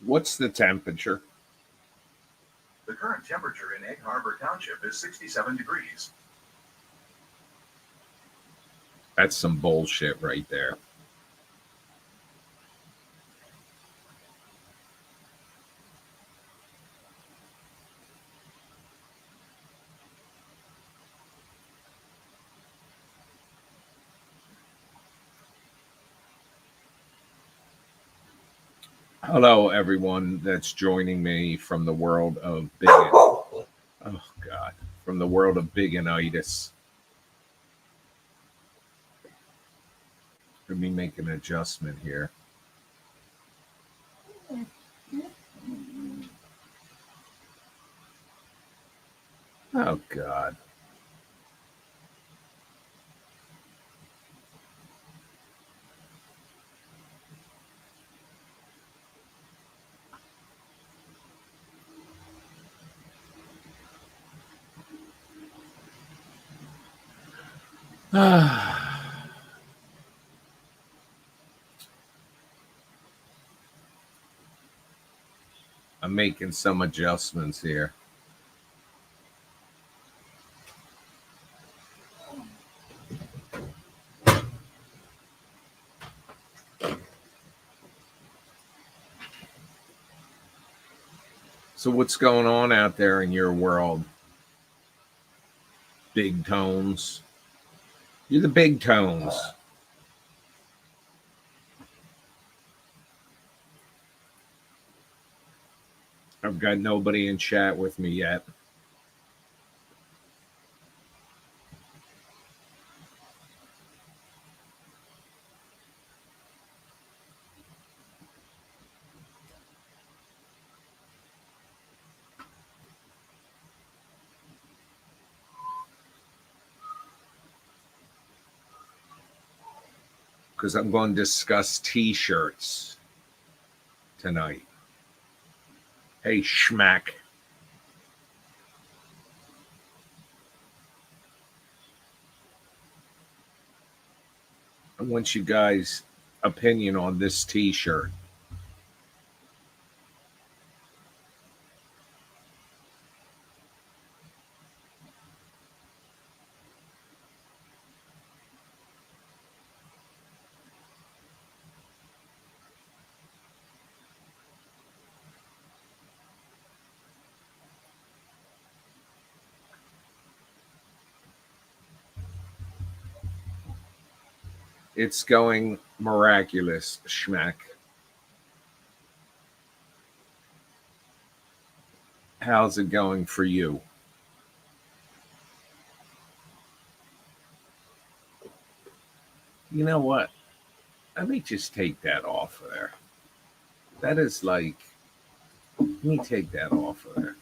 What's the temperature? The current temperature in Egg Harbor Township is 67 degrees. That's some bullshit right there. Hello, everyone that's joining me from the world of oh God, from the world of bigonitis. Let me make an adjustment here. Oh God. I'm making some adjustments here. So what's going on out there in your world? Big tones. You're the big tones. I've got nobody in chat with me yet. Because I'm going to discuss t-shirts tonight. Hey, schmack. I want you guys' opinion on this t-shirt. It's going miraculous, schmack. How's it going for you? You know what? Let me just take that off of there. That is like, let me take that off of there.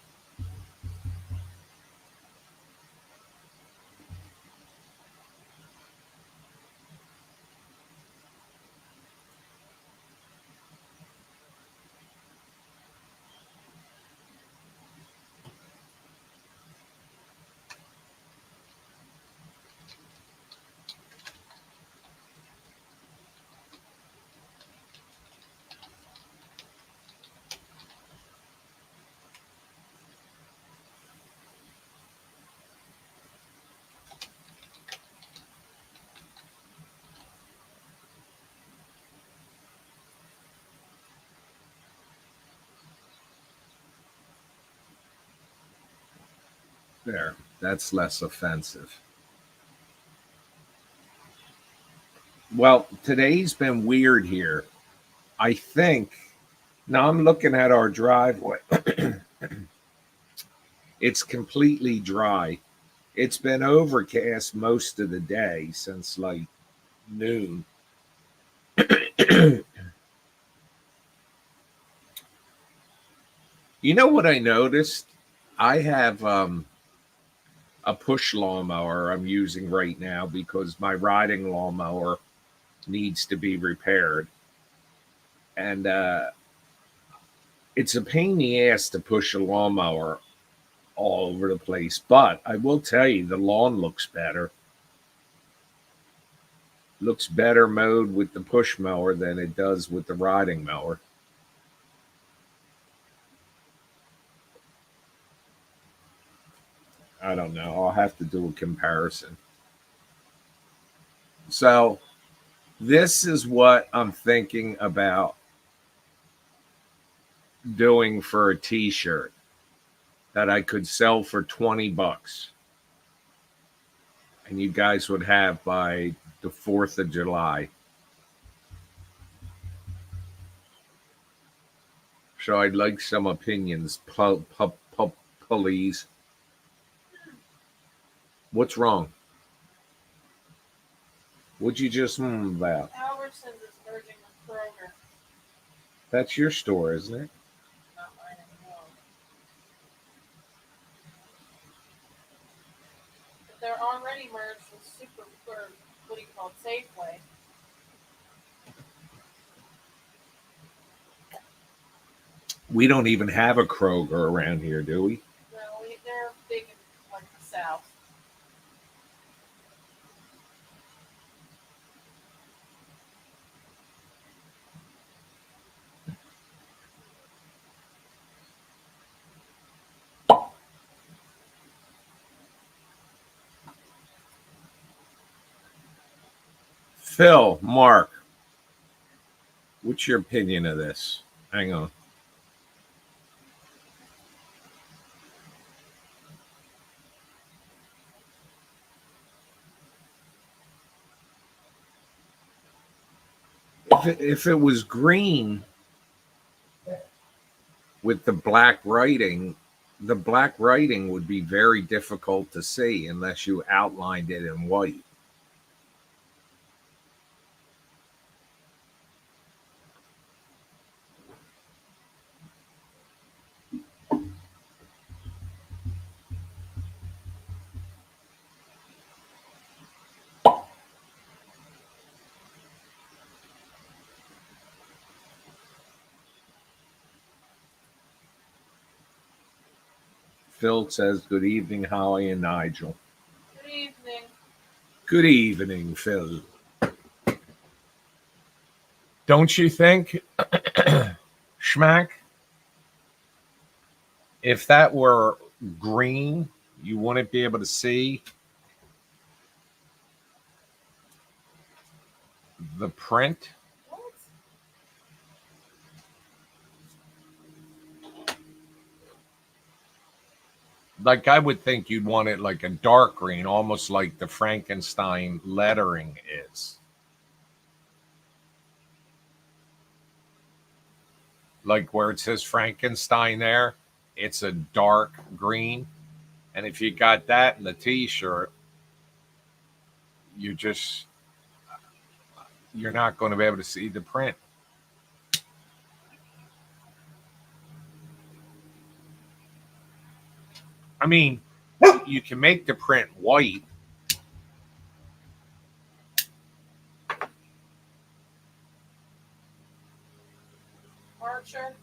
There, that's less offensive. Well, today's been weird here. I think, now I'm looking at our driveway. It's completely dry. It's been overcast most of the day since like noon. You know what I noticed? I have a push lawnmower I'm using right now because my riding lawnmower needs to be repaired. And it's a pain in the ass to push a lawnmower all over the place. But I will tell you, the lawn looks better. Looks better mowed with the push mower than it does with the riding mower. I don't know. I'll have to do a comparison. So this is what I'm thinking about doing for a t-shirt that I could sell for $20. And you guys would have by the 4th of July. So I'd like some opinions, please. What's wrong? What'd you just about? Albertsons is merging with Kroger. That's your store, isn't it? Not mine anymore. But they're already merged with Super, or what do you call it, Safeway. We don't even have a Kroger around here, do we? No, they're big in like the South. Phil, Mark, what's your opinion of this? Hang on. If it was green with the black writing would be very difficult to see unless you outlined it in white. Phil says, "Good evening, Holly and Nigel." Good evening. Good evening, Phil. Don't you think, Schmack, if that were green, you wouldn't be able to see the print? What? Like, I would think you'd want it like a dark green, almost like the Frankenstein lettering is. Like where it says Frankenstein there, it's a dark green. And if you got that in the t-shirt, you're not going to be able to see the print. I mean, you can make the print white. Archer,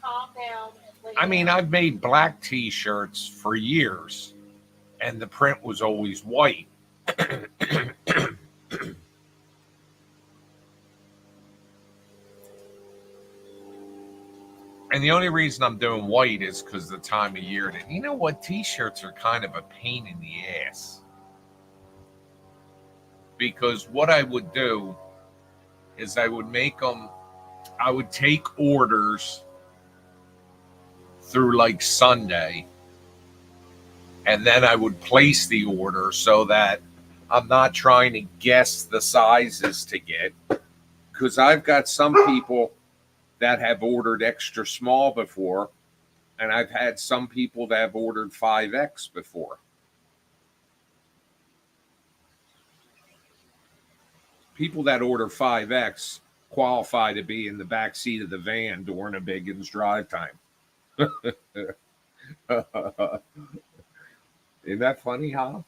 calm down and lay I mean, down. I've made black t-shirts for years, and the print was always white. And the only reason I'm doing white is because the time of year that, you know what, t-shirts are kind of a pain in the ass. Because what I would do is I would take orders through like Sunday, and then I would place the order so that I'm not trying to guess the sizes to get. Because I've got some people that have ordered extra small before, and I've had some people that have ordered 5X before. People that order 5X qualify to be in the back seat of the van during a Biggins drive time. Isn't that funny, huh?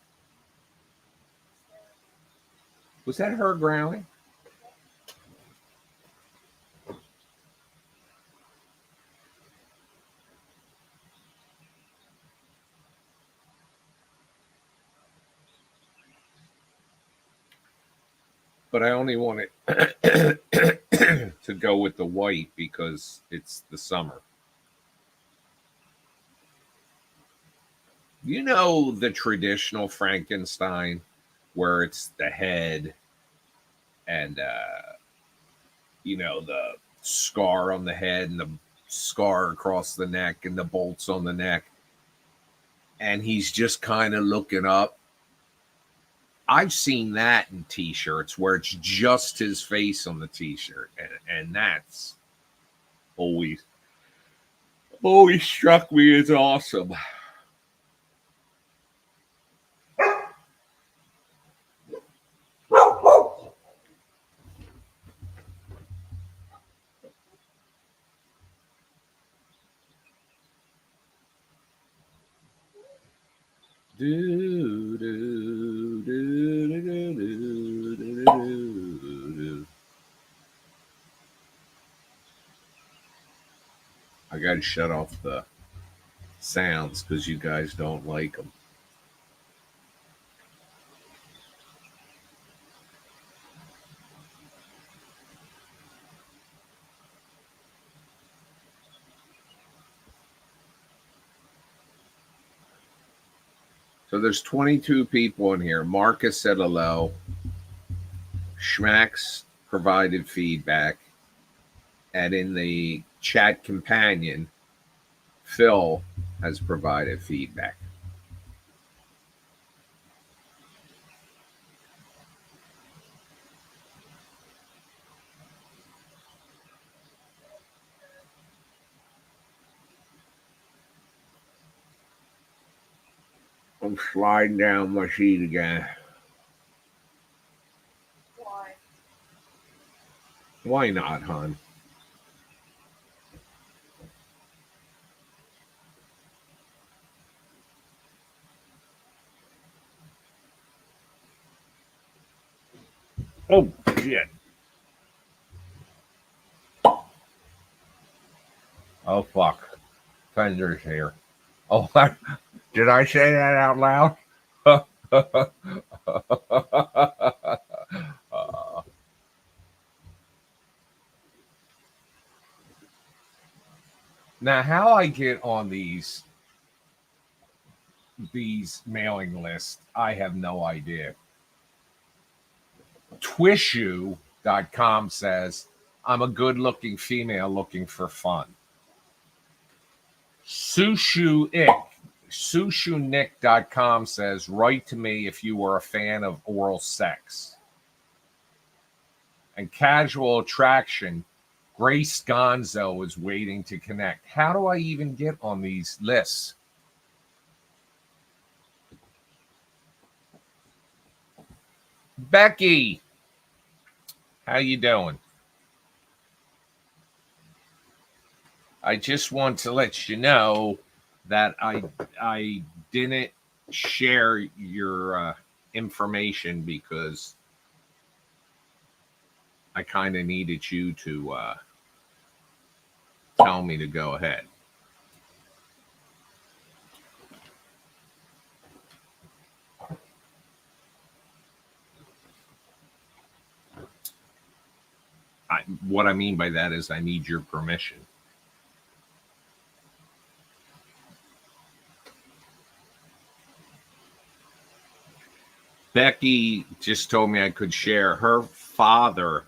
Was that her growling? But I only want it to go with the white because it's the summer. You know the traditional Frankenstein, where it's the head and the scar on the head and the scar across the neck and the bolts on the neck, and he's just kind of looking up. I've seen that in t-shirts where it's just his face on the t-shirt, and that's always always struck me as awesome. Do, do, do, do, do, do, do, do. I got to shut off the sounds because you guys don't like them. So there's 22 people in here. Marcus said hello. Schmax provided feedback. And in the chat companion, Phil has provided feedback. I'm sliding down my sheet again. Why? Why not, hon? Oh, shit. Oh, fuck. Fender's here. Oh, did I say that out loud? Now, how I get on these mailing lists, I have no idea. Twishu.com says, I'm a good looking female looking for fun. SushuNick.com says, write to me if you are a fan of oral sex. And Casual Attraction, Grace Gonzo is waiting to connect. How do I even get on these lists? Becky, how you doing? I just want to let you know that I didn't share your information because I kind of needed you to tell me to go ahead. What I mean by that is I need your permission. Becky just told me I could share. Her father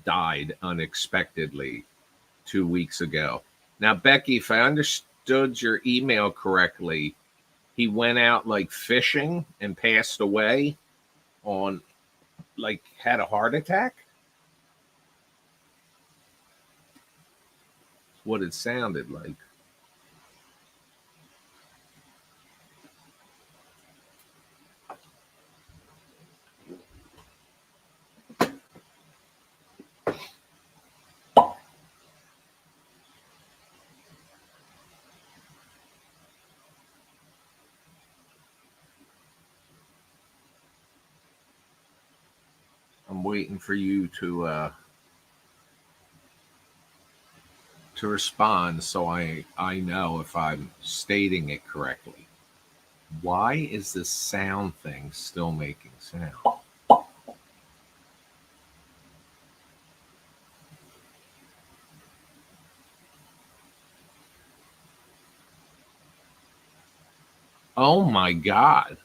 died unexpectedly 2 weeks ago. Now, Becky, if I understood your email correctly, he went out like fishing and passed away on, like, had a heart attack? What it sounded like. I'm waiting for you to respond so I know if I'm stating it correctly. Why is this sound thing still making sound? Oh my God.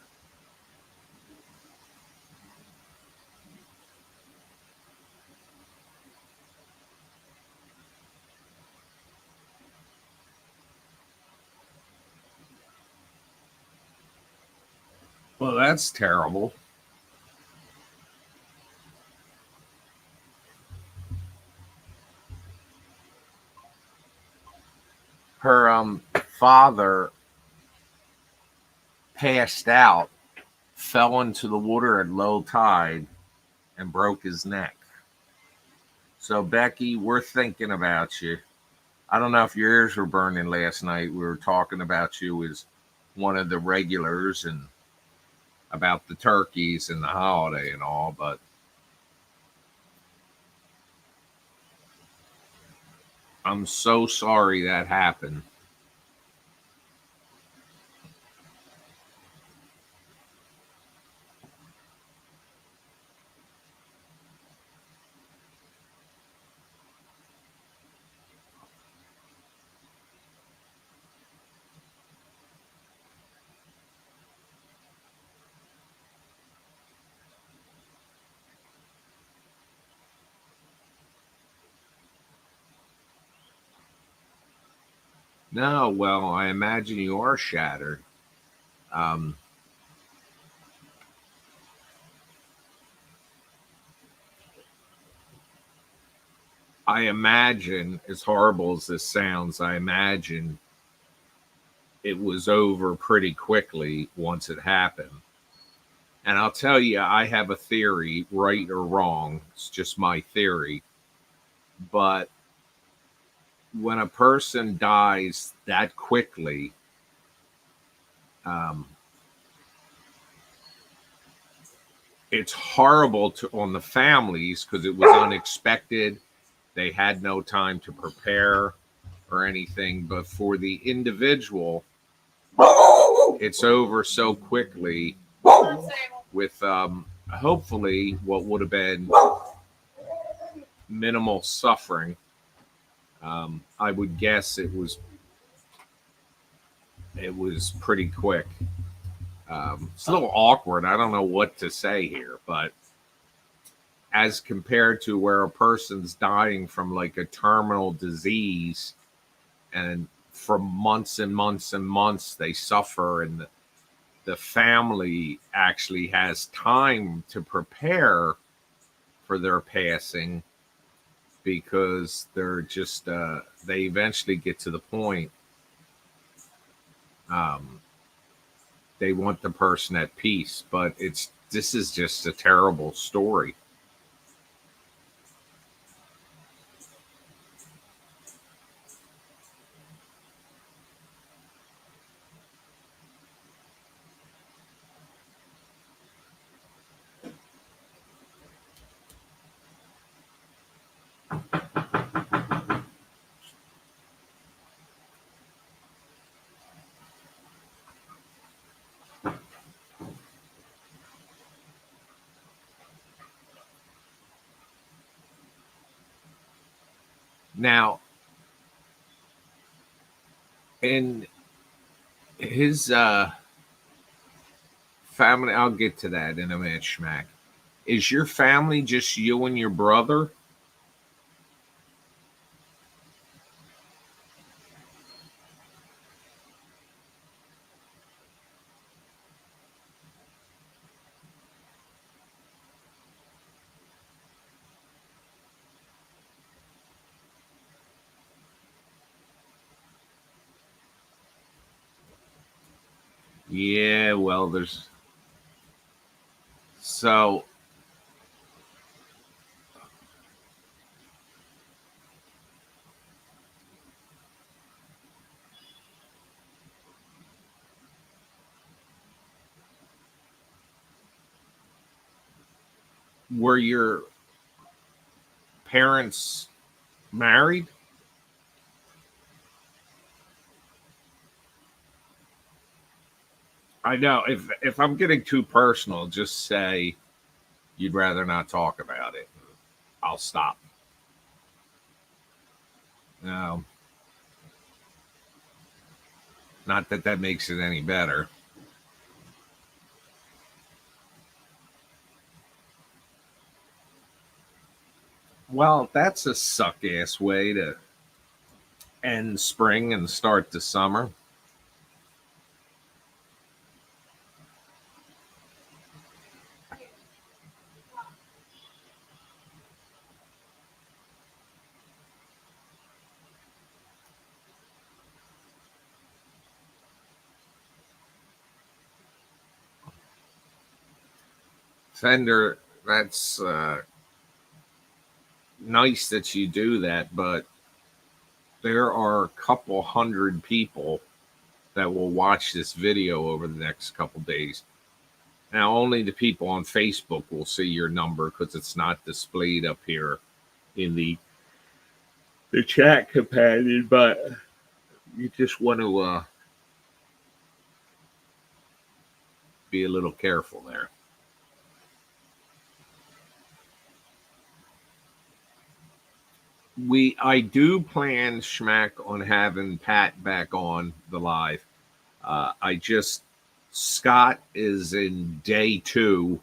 Well, that's terrible. Her father passed out, fell into the water at low tide, and broke his neck. So, Becky, we're thinking about you. I don't know if your ears were burning last night. We were talking about you as one of the regulars and about the turkeys and the holiday and all, but I'm so sorry that happened. No, well, I imagine you are shattered. Um, I imagine, as horrible as this sounds, I imagine it was over pretty quickly once it happened. And I'll tell you, I have a theory, right or wrong. It's just my theory. But when a person dies that quickly, um, it's horrible on the families because it was unexpected. They had no time to prepare or anything. But for the individual, it's over so quickly with hopefully what would have been minimal suffering. I would guess it was pretty quick. It's a little awkward. I don't know what to say here, but as compared to where a person's dying from like a terminal disease and for months and months and months they suffer and the family actually has time to prepare for their passing because they're just they eventually get to the point um, they want the person at peace, but it's this is just a terrible story. Now, in his family, I'll get to that in a minute, Schmack. Is your family just you and your brother? Yeah, well, there's so were your parents married? I know if I'm getting too personal, just say you'd rather not talk about it. I'll stop. No, not that that makes it any better. Well, that's a suck ass way to end spring and start the summer. Fender, that's nice that you do that, but there are a couple hundred people that will watch this video over the next couple days. Now, only the people on Facebook will see your number because it's not displayed up here in the chat companion, but you just want to be a little careful there. I do plan, Schmack, on having Pat back on the live. Scott is in day 2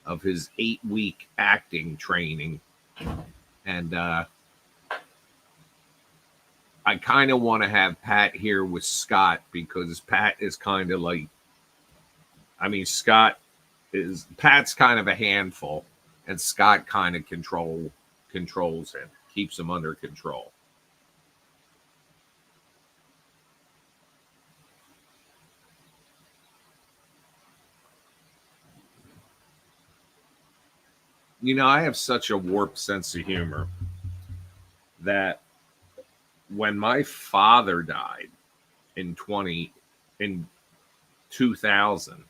of his 8-week acting training, and I kind of want to have Pat here with Scott because Pat is kind of like, Pat's kind of a handful, and Scott kind of controls him, keeps him under control. You know, I have such a warped sense of humor that when my father died in 2000,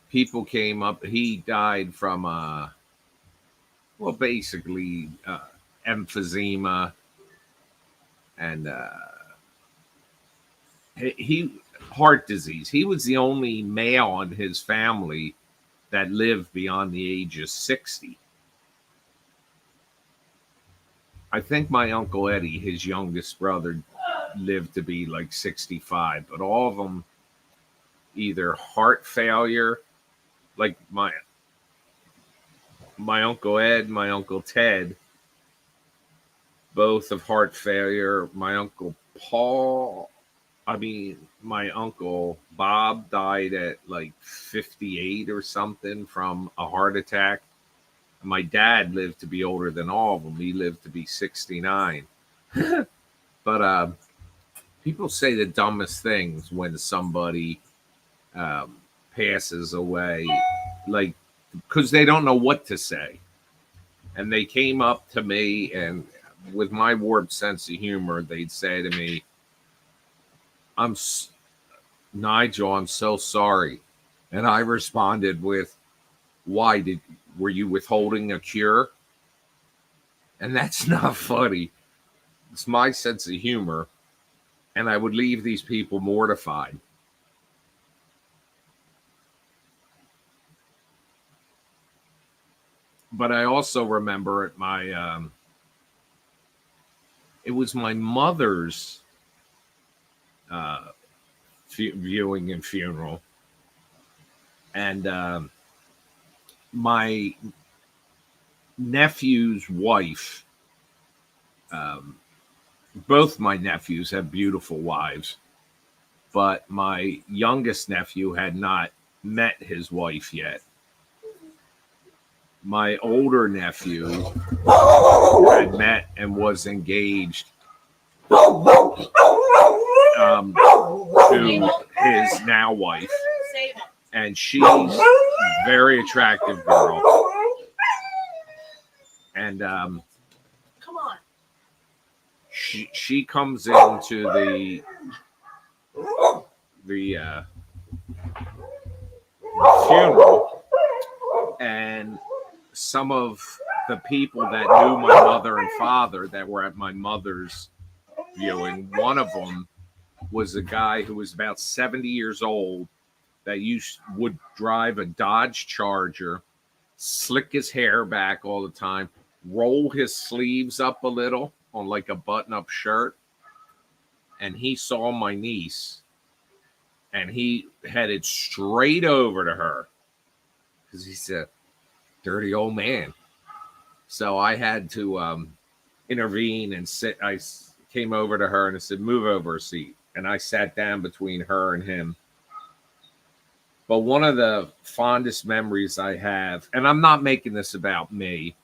people came up. He died from basically emphysema, and he heart disease. He was the only male in his family that lived beyond the age of 60. I think my Uncle Eddie, his youngest brother, lived to be like 65, but all of them either heart failure, like my Uncle Ed, my Uncle Ted, both of heart failure. My Uncle my Uncle Bob died at like 58 or something from a heart attack. My dad lived to be older than all of them. He lived to be 69. But people say the dumbest things when somebody passes away, like, because they don't know what to say. And they came up to me, and with my warped sense of humor, they'd say to me, Nigel, I'm so sorry. And I responded with, why were you withholding a cure? And that's not funny. It's my sense of humor. And I would leave these people mortified. But I also remember at it was my mother's viewing and funeral. And my nephew's wife, both my nephews have beautiful wives, but my youngest nephew had not met his wife yet. My older nephew had met and was engaged to his now wife, and she's a very attractive girl. And come on, she comes into the funeral, and some of the people that knew my mother and father that were at my mother's viewing, one of them was a guy who was about 70 years old that would drive a Dodge Charger, slick his hair back all the time, roll his sleeves up a little on like a button-up shirt. And he saw my niece, and he headed straight over to her because he's a dirty old man. So I had to intervene and sit. Came over to her and I said, "Move over a seat." And I sat down between her and him. But one of the fondest memories I have, and I'm not making this about me,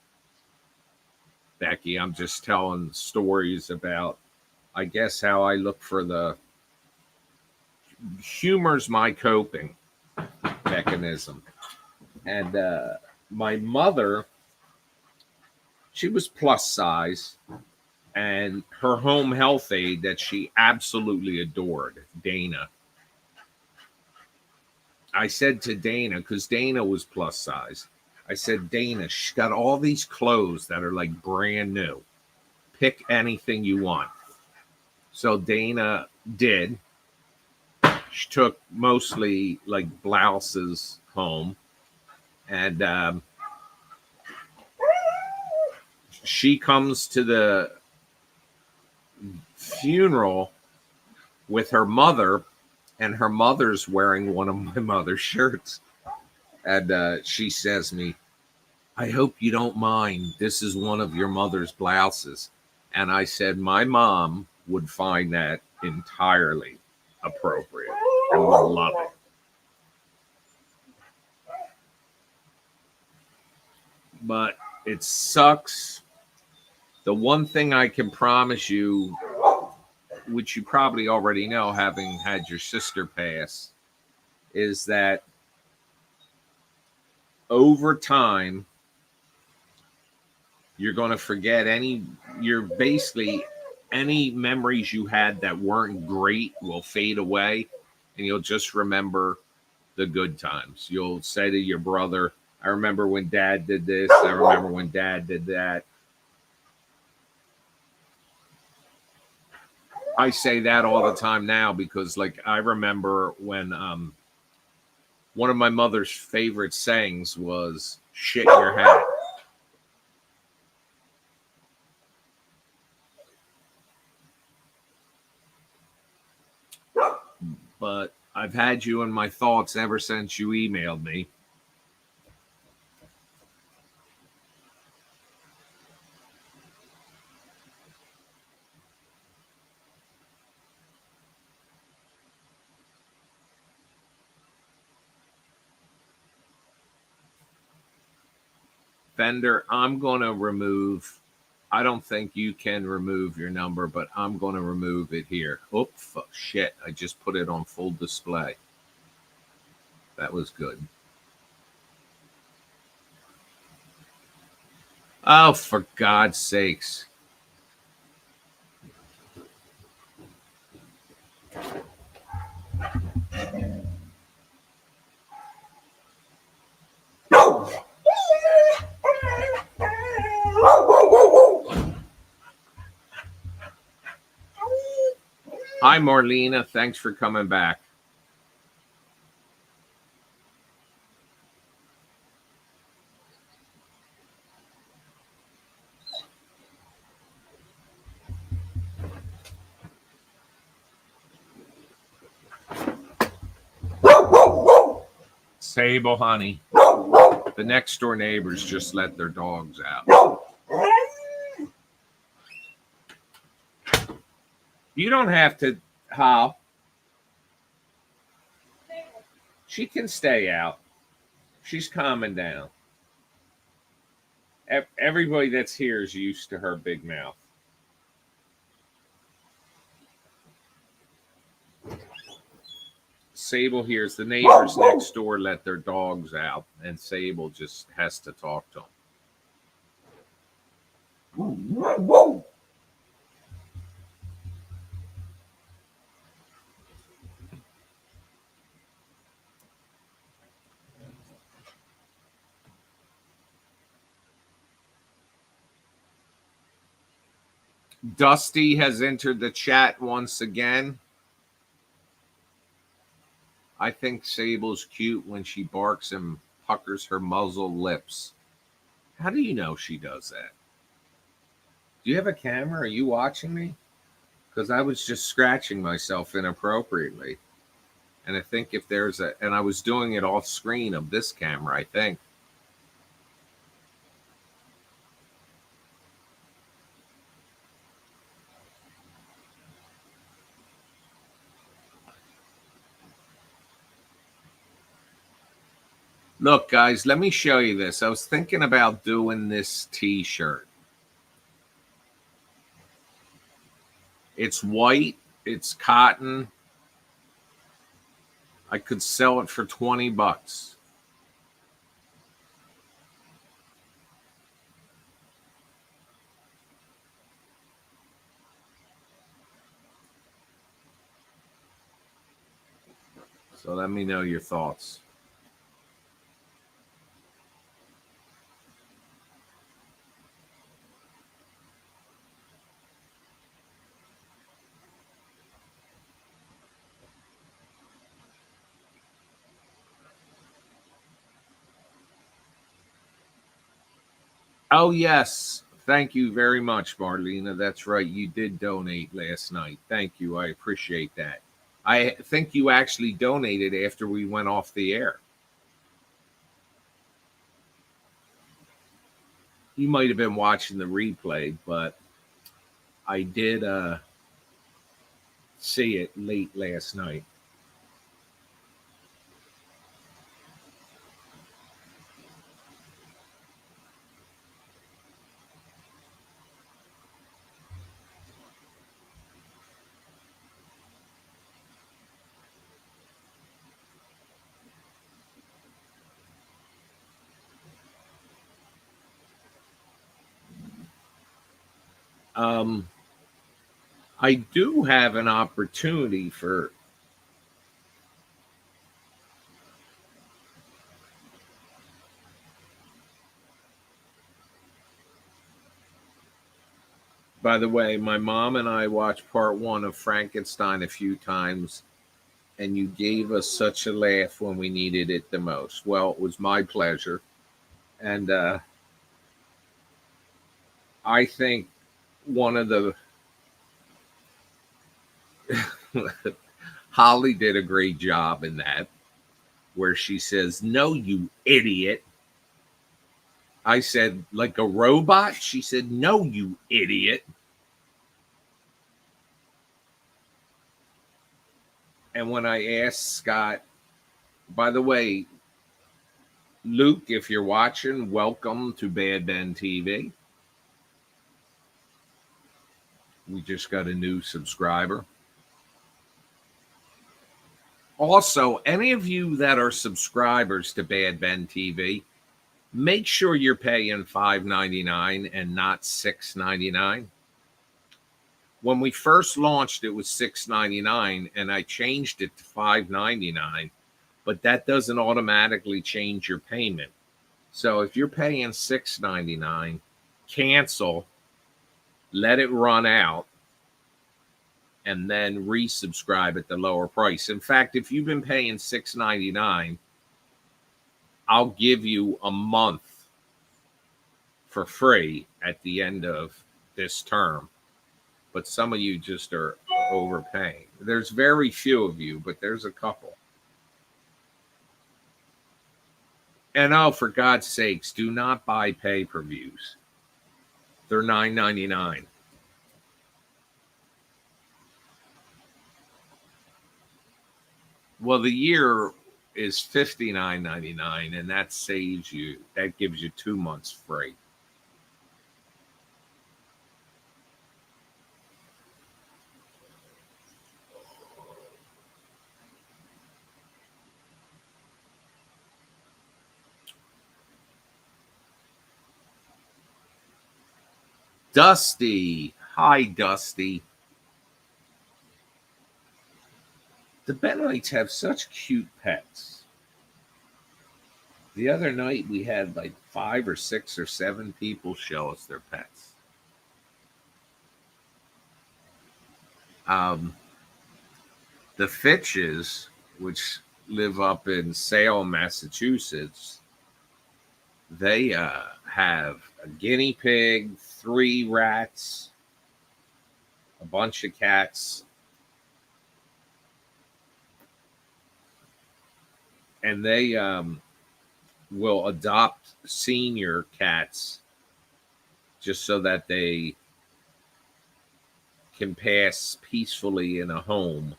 Becky, I'm just telling stories about, I guess, how I look for the humor's my coping mechanism. And my mother, she was plus size, and her home health aide that she absolutely adored, Dana. I said to Dana, because Dana was plus size, I said, "Dana, she's got all these clothes that are like brand new. Pick anything you want." So Dana did. She took mostly like blouses home. And she comes to the funeral with her mother, and her mother's wearing one of my mother's shirts. And she says to me, "I hope you don't mind. This is one of your mother's blouses." And I said, "My mom would find that entirely appropriate and would love it." But it sucks. The one thing I can promise you, which you probably already know, having had your sister pass, is that over time, you're going to forget any memories you had that weren't great will fade away, and you'll just remember the good times. You'll say to your brother, "I remember when Dad did this. I remember when Dad did that." I say that all the time now because, like, I remember when one of my mother's favorite sayings was "shit your hat." But I've had you in my thoughts ever since you emailed me. Fender, I'm going to remove. I don't think you can remove your number, but I'm going to remove it here. Oops, shit. I just put it on full display. That was good. Oh, for God's sakes. Hi, Marlena. Thanks for coming back. Sable, honey. The next door neighbors just let their dogs out. You don't have to, Hal. She can stay out. She's calming down. Everybody that's here is used to her big mouth. Sable hears the neighbors next door let their dogs out, and Sable just has to talk to them. Dusty has entered the chat once again. I think Sable's cute when she barks and puckers her muzzle lips. How do you know she does that? Do you have a camera? Are you watching me? Because I was just scratching myself inappropriately. And I think if there's and I was doing it off screen of this camera, I think. Look, guys, let me show you this. I was thinking about doing this t-shirt. It's white, it's cotton. I could sell it for $20. So let me know your thoughts. Oh, yes. Thank you very much, Marlena. That's right. You did donate last night. Thank you. I appreciate that. I think you actually donated after we went off the air. You might have been watching the replay, but I did see it late last night. Um, I do have an opportunity for. By the way, my mom and I watched part one of Frankenstein a few times, and you gave us such a laugh when we needed it the most. Well, it was my pleasure. And I think one of the. Holly did a great job in that, where she says, "No, you idiot." I said, "Like a robot?" She said, "No, you idiot." And when I asked Scott, by the way, Luke, if you're watching, welcome to Bad Ben TV. We just got a new subscriber. Also, any of you that are subscribers to Bad Ben TV, make sure you're paying $5.99 and not $6.99. When we first launched, it was $6.99, and I changed it to $5.99. But that doesn't automatically change your payment. So if you're paying $6.99, cancel, let it run out, and then resubscribe at the lower price. In fact, if you've been paying $6.99, I'll give you a month for free at the end of this term. But some of you just are overpaying. There's very few of you, but there's a couple. And oh, for God's sakes, do not buy pay-per-views. They're $9.99. Well, the year is $59.99, and that gives you 2 months free. Dusty. Hi, Dusty. The Benites have such cute pets. The other night we had like 5 or 6 or 7 people show us their pets. The Fitches, which live up in Salem, Massachusetts, they have a guinea pig, 3 rats, a bunch of cats. and they will adopt senior cats just so that they can pass peacefully in a home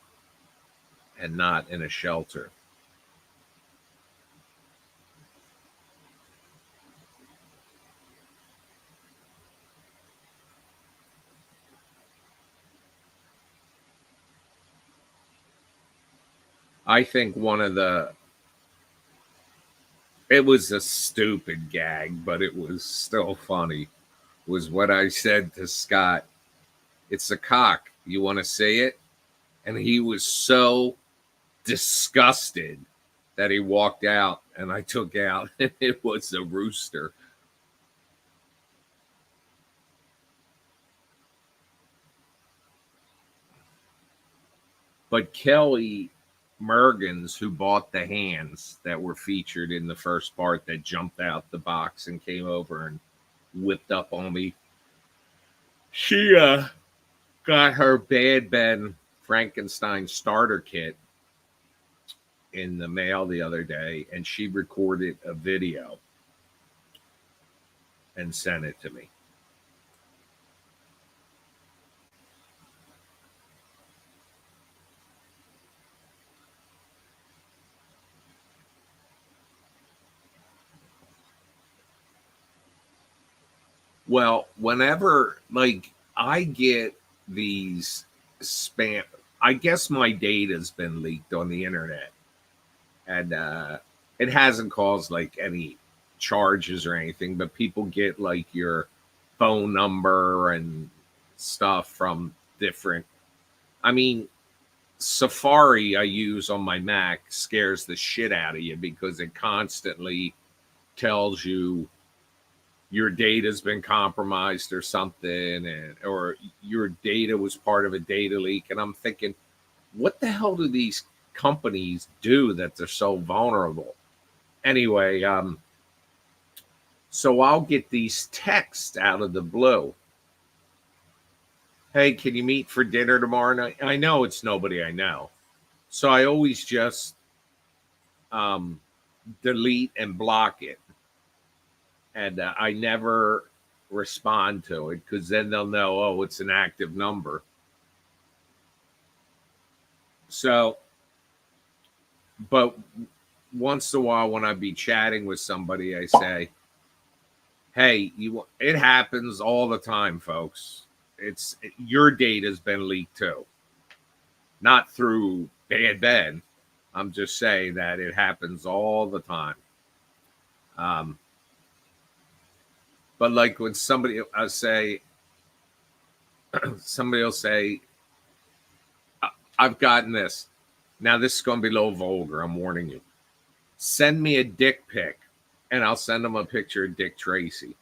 and not in a shelter. I think it was a stupid gag, but it was still funny, was what I said to Scott. It's a cock. You want to see it? And he was so disgusted that he walked out, and I took out, and it was a rooster. But Kelly Mergens, who bought the hands that were featured in the first part that jumped out the box and came over and whipped up on me, she got her Bad Ben Frankenstein starter kit in the mail the other day, and she recorded a video and sent it to me. Well, whenever like I get these spam, I guess my data's been leaked on the internet, and it hasn't caused like any charges or anything, but people get like your phone number and stuff from different. I mean, Safari I use on my Mac scares the shit out of you because it constantly tells you your data's been compromised or something, and or your data was part of a data leak. And I'm thinking, what the hell do these companies do that they're so vulnerable? Anyway, so I'll get these texts out of the blue. Hey, can you meet for dinner tomorrow night? I know it's nobody I know. So I always just um, delete and block it. And I never respond to it because then they'll know, oh, it's an active number. So, but once in a while when I be chatting with somebody, I say, hey, it happens all the time, folks. It's your data's been leaked too. Not through Bad Ben. I'm just saying that it happens all the time. But like when somebody will say, I've gotten this. Now this is going to be a little vulgar. I'm warning you. Send me a dick pic, and I'll send them a picture of Dick Tracy.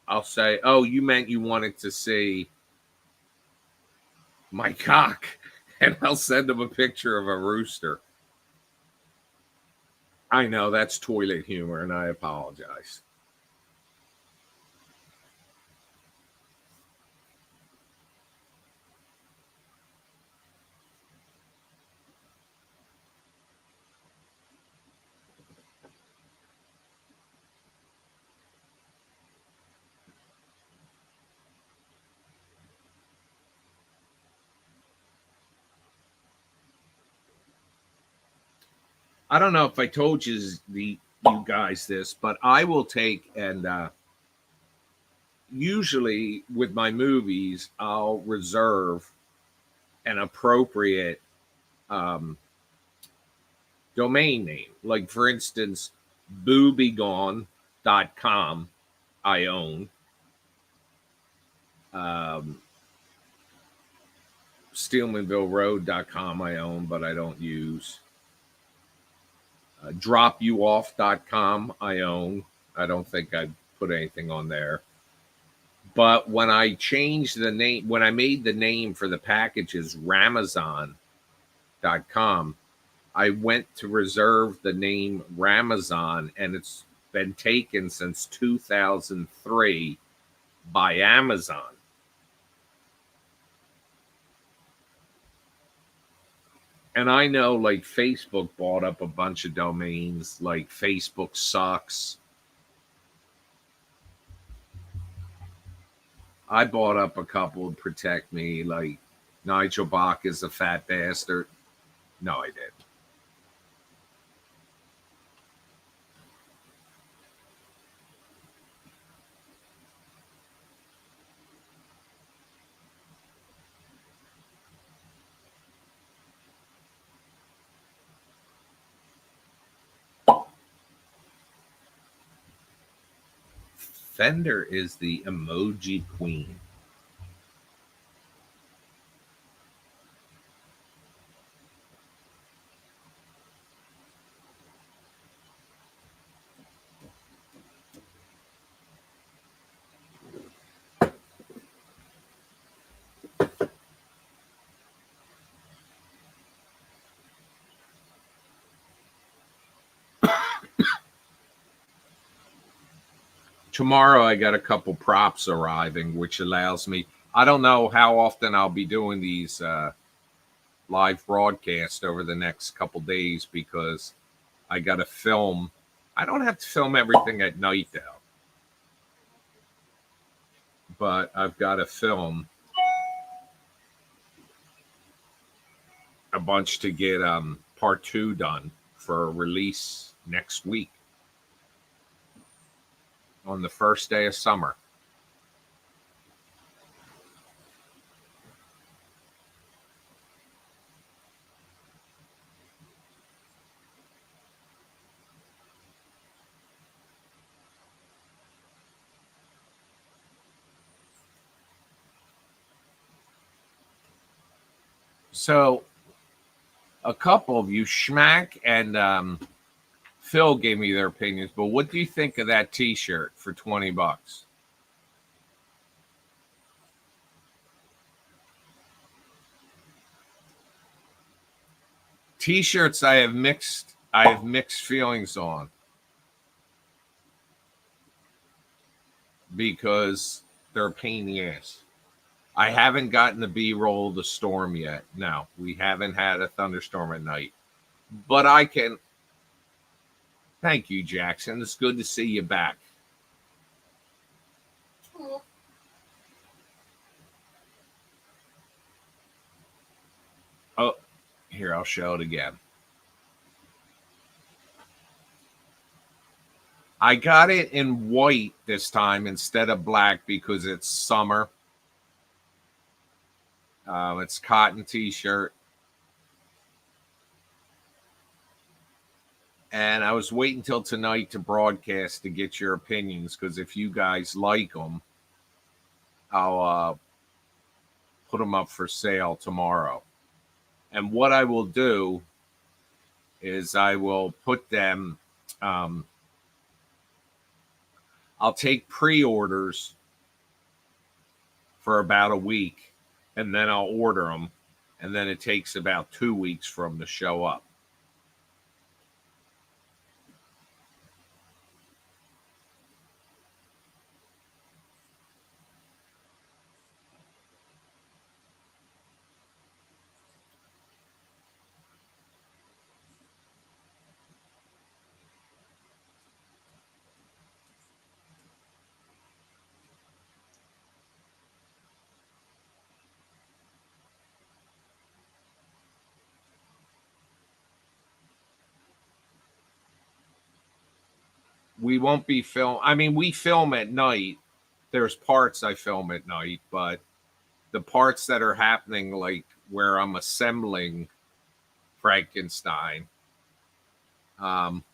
I'll say, oh, you meant you wanted to see my cock, and I'll send them a picture of a rooster. I know that's toilet humor, and I apologize. I don't know if I told you guys this, but I will take and usually with my movies, I'll reserve an appropriate domain name. Like, for instance, boobygone.com I own. SteelmanvilleRoad.com I own, but I don't use. DropYouOff.com I own. I don't think I put anything on there. But when I changed the name, when I made the name for the packages Ramazon.com, I went to reserve the name Ramazon, and it's been taken since 2003 by Amazon. And I know like Facebook bought up a bunch of domains, like Facebook sucks. I bought up a couple to protect me, like Nigel Bach is a fat bastard. No, I didn't. Fender is the emoji queen. Tomorrow I got a couple props arriving, which allows me. I don't know how often I'll be doing these live broadcasts over the next couple days because I got to film. I don't have to film everything at night though, but I've got to film a bunch to get part 2 done for release next week on the first day of summer. So a couple of you, Schmack and Phil, gave me their opinions. But what do you think of that T-shirt for $20? T-shirts, I have mixed feelings on because they're a pain in the ass. I haven't gotten the B-roll of the storm yet. No, we haven't had a thunderstorm at night. But I can. Thank you, Jackson. It's good to see you back. Cool. Oh, here, I'll show it again. I got it in white this time instead of black because it's summer. It's cotton T-shirt. And I was waiting till tonight to broadcast to get your opinions because if you guys like them, I'll put them up for sale tomorrow. And what I will do is I will put them, I'll take pre-orders for about a week and then I'll order them. And then it takes about 2 weeks for them to show up. We won't be I mean, we film at night. There's parts I film at night, but the parts that are happening, like where I'm assembling Frankenstein, um,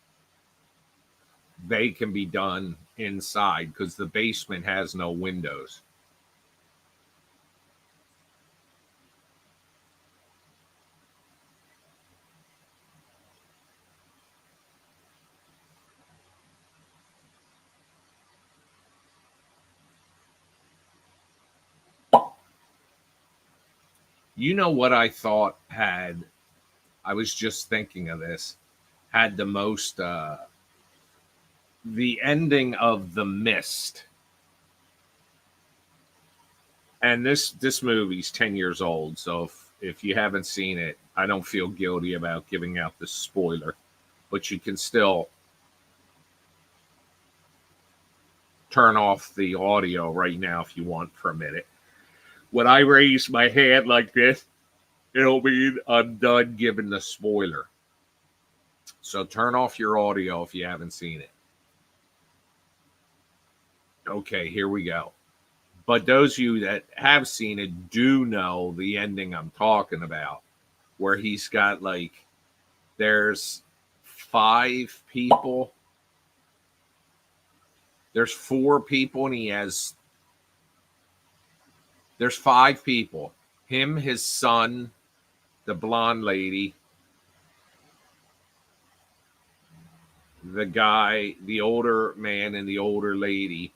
they can be done inside because the basement has no windows. You know what I thought had, I was just thinking of this, had the most, the ending of The Mist. And this movie's 10 years old. So if if you haven't seen it, I don't feel guilty about giving out the spoiler, but you can still turn off the audio right now if you want for a minute. When I raise my hand like this, it'll mean I'm done giving the spoiler. So turn off your audio if you haven't seen it. Okay, here we go. But those of you that have seen it do know the ending I'm talking about, where he's got like, there's 5 people. There's 4 people, and there's 5 people. Him, his son, the blonde lady, the guy, the older man, and the older lady.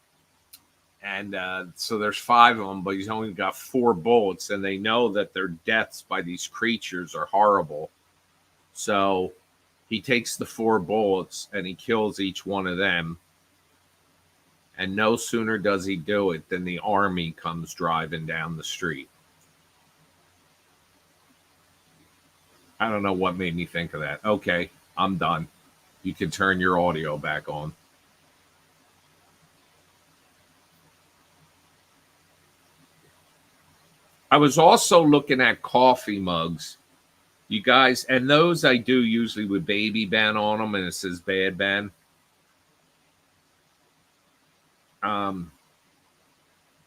And so there's 5 of them, but he's only got 4 bullets, and they know that their deaths by these creatures are horrible. So he takes the 4 bullets and he kills each one of them. And no sooner does he do it than the army comes driving down the street. I don't know what made me think of that. Okay, I'm done. You can turn your audio back on. I was also looking at coffee mugs, you guys, and those I do usually with Baby Ben on them, and it says Bad Ben.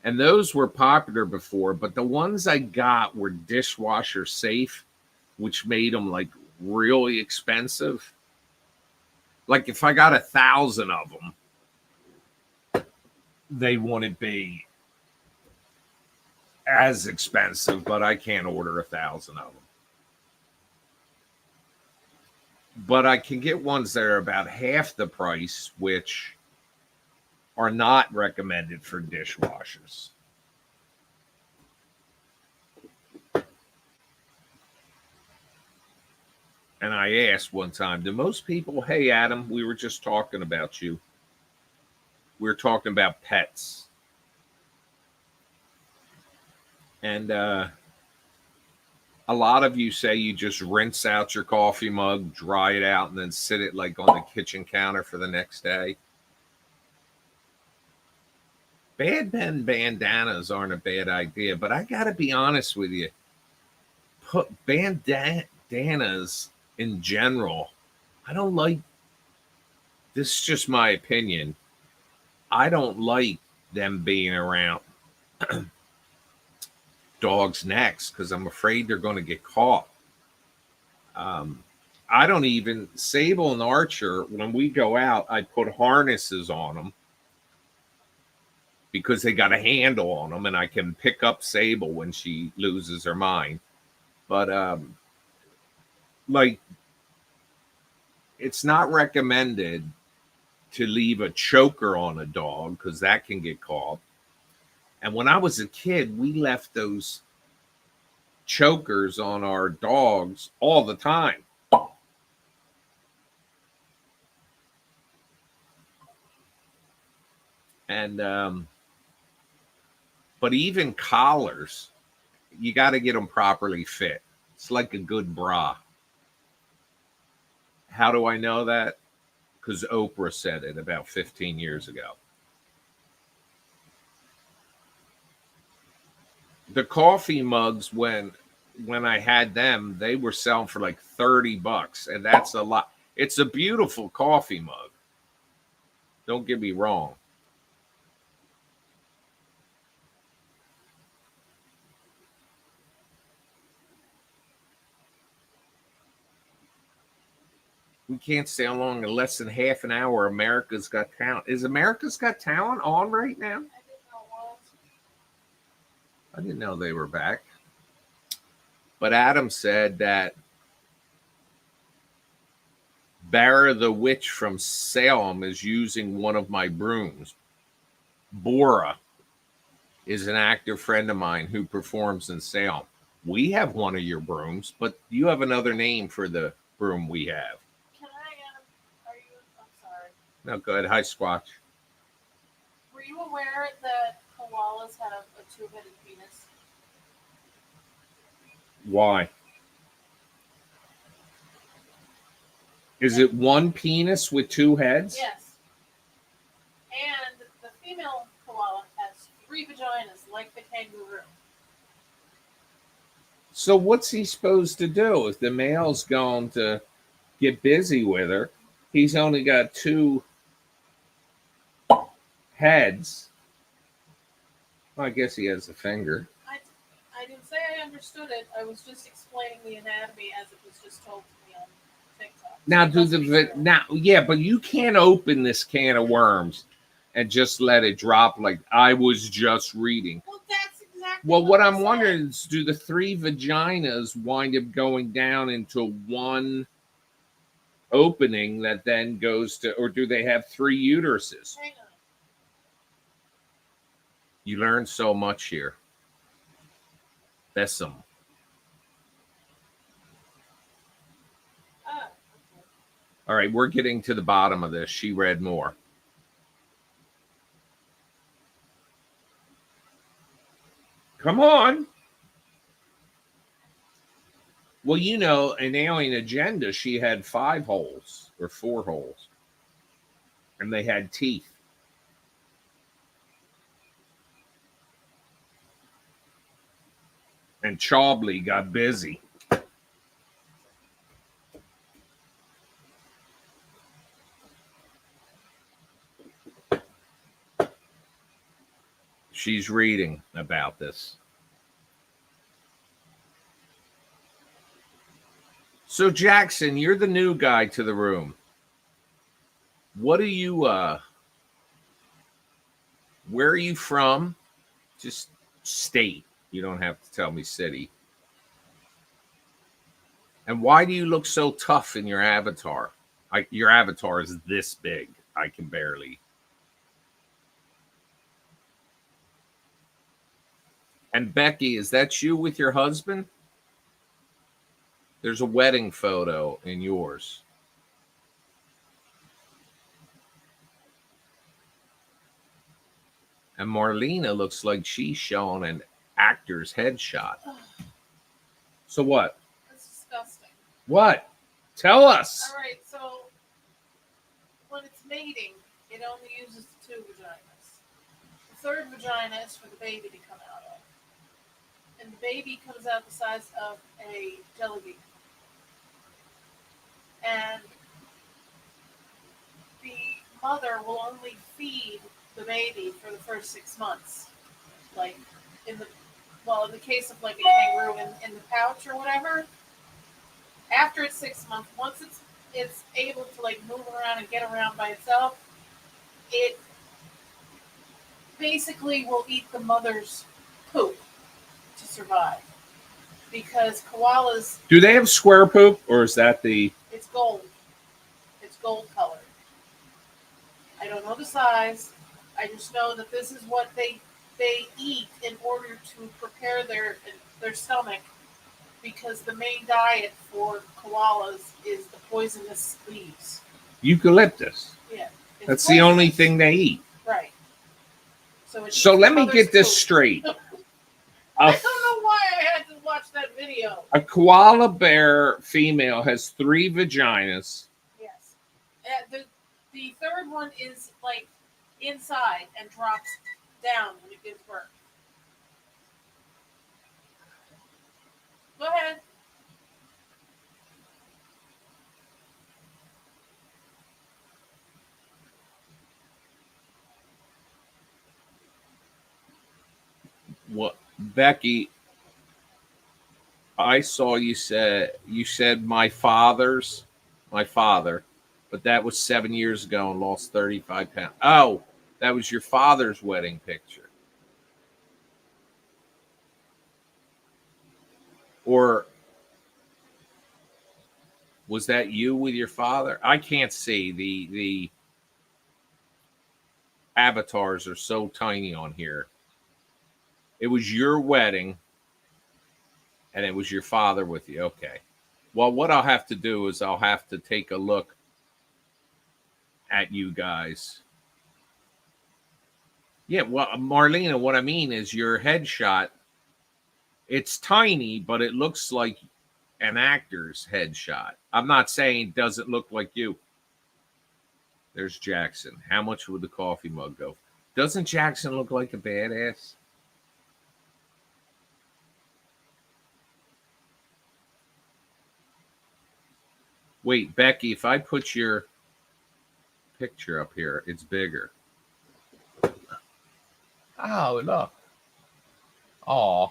And those were popular before, but the ones I got were dishwasher safe, which made them like really expensive. Like if I got 1,000 of them, they wouldn't be as expensive, but I can't order 1,000 of them. But I can get ones that are about half the price, which are not recommended for dishwashers. And I asked one time, do most people, hey, Adam, we were just talking about you. We were talking about pets. And a lot of you say you just rinse out your coffee mug, dry it out, and then sit it like on the kitchen counter for the next day. Bad Ben bandanas aren't a bad idea, but I got to be honest with you. Put bandanas in general, I don't like, this is just my opinion, I don't like them being around dogs' necks because I'm afraid they're going to get caught. I don't even, Sable and Archer, when we go out, I put harnesses on them because they got a handle on them, and I can pick up Sable when she loses her mind. But like, it's not recommended to leave a choker on a dog because that can get caught. And when I was a kid, we left those chokers on our dogs all the time. And but even collars, you got to get them properly fit. It's like a good bra. How do I know that? Because Oprah said it about 15 years ago. The coffee mugs, when I had them, they were selling for like $30, and that's a lot. It's a beautiful coffee mug. Don't get me wrong. We can't stay on long in less than half an hour. America's Got Talent. Is America's Got Talent on right now? I didn't know they were back. But Adam said that Barra the Witch from Salem is using one of my brooms. Bora is an actor friend of mine who performs in Salem. We have one of your brooms, but you have another name for the broom we have. Can I, are you, I'm sorry. No, go ahead. Hi, Squatch. Were you aware that koalas had a 2-headed penis? Why? Is it one penis with two heads? Yes. And the female koala has 3 vaginas like the kangaroo. So what's he supposed to do if the male's going to get busy with her? He's only got 2 heads. Well, I guess he has a finger. I didn't say I understood it. I was just explaining the anatomy as it was just told to me on TikTok. Now, So yeah, but you can't open this can of worms and just let it drop like I was just reading. well, that's exactly Well, what I I'm said. wondering is, do the 3 vaginas wind up going down into one opening that then goes to, or do they have 3 uteruses? Hang on. You learn so much here. Bessum. Okay. All right, we're getting to the bottom of this. She read more. Come on. Well, you know, in Alien Agenda, she had 5 holes or 4 holes, and they had teeth. And Chaubley got busy. She's reading about this. So, Jackson, you're the new guy to the room. What are you, where are you from? Just state. You don't have to tell me city. And why do you look so tough in your avatar? Your avatar is this big. I can barely. And Becky, is that you with your husband? There's a wedding photo in yours. And Marlena looks like she's showing an actor's headshot. So what? That's disgusting. What? Tell us. All right, so when it's mating, it only uses 2 vaginas. The 3rd vagina is for the baby to come out of. And the baby comes out the size of a jelly bean. And the mother will only feed the baby for the first 6 months. Like in the case of like a kangaroo in the pouch or whatever. After it's 6 months, once it's able to like move around and get around by itself, it basically will eat the mother's poop to survive. Because koalas, Do they have square poop, or is that the? it's gold. It's gold colored. I don't know the size. I just know that this is what they eat in order to prepare their stomach, because the main diet for koalas is the poisonous leaves. Eucalyptus. Yeah, That's the only poisonous. thing they eat. Right. So let me get this straight. I don't know why I had to watch that video. A koala bear female has 3 vaginas. Yes. The 3rd one is like inside and drops down when it gives birth. Go ahead. What, Becky? I saw you said my father, but that was 7 years ago and lost 35 pounds. Oh, that was your father's wedding picture. Or was that you with your father? I can't see. The avatars are so tiny on here. It was your wedding and it was your father with you. Okay. Well, what I'll have to do is I'll have to take a look at you guys. Yeah, well, Marlena, what I mean is your headshot It's tiny, but it looks like an actor's headshot. I'm not saying it doesn't look like you. There's Jackson. How much would the coffee mug go? Doesn't Jackson look like a badass? Wait, Becky, if I put your picture up here, it's bigger. Oh, look. Aw.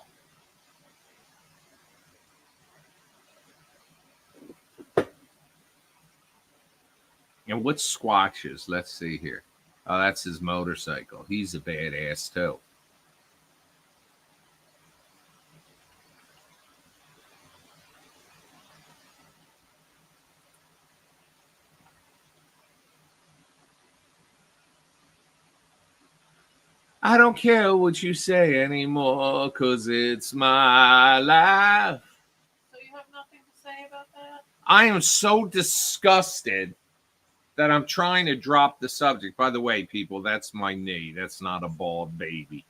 And what Squatches? Let's see here. Oh, that's his motorcycle. He's a badass, too. I don't care what you say anymore, 'cause it's my life. So you have nothing to say about that? I am so disgusted that I'm trying to drop the subject. By the way, people, that's my knee. That's not a bald baby.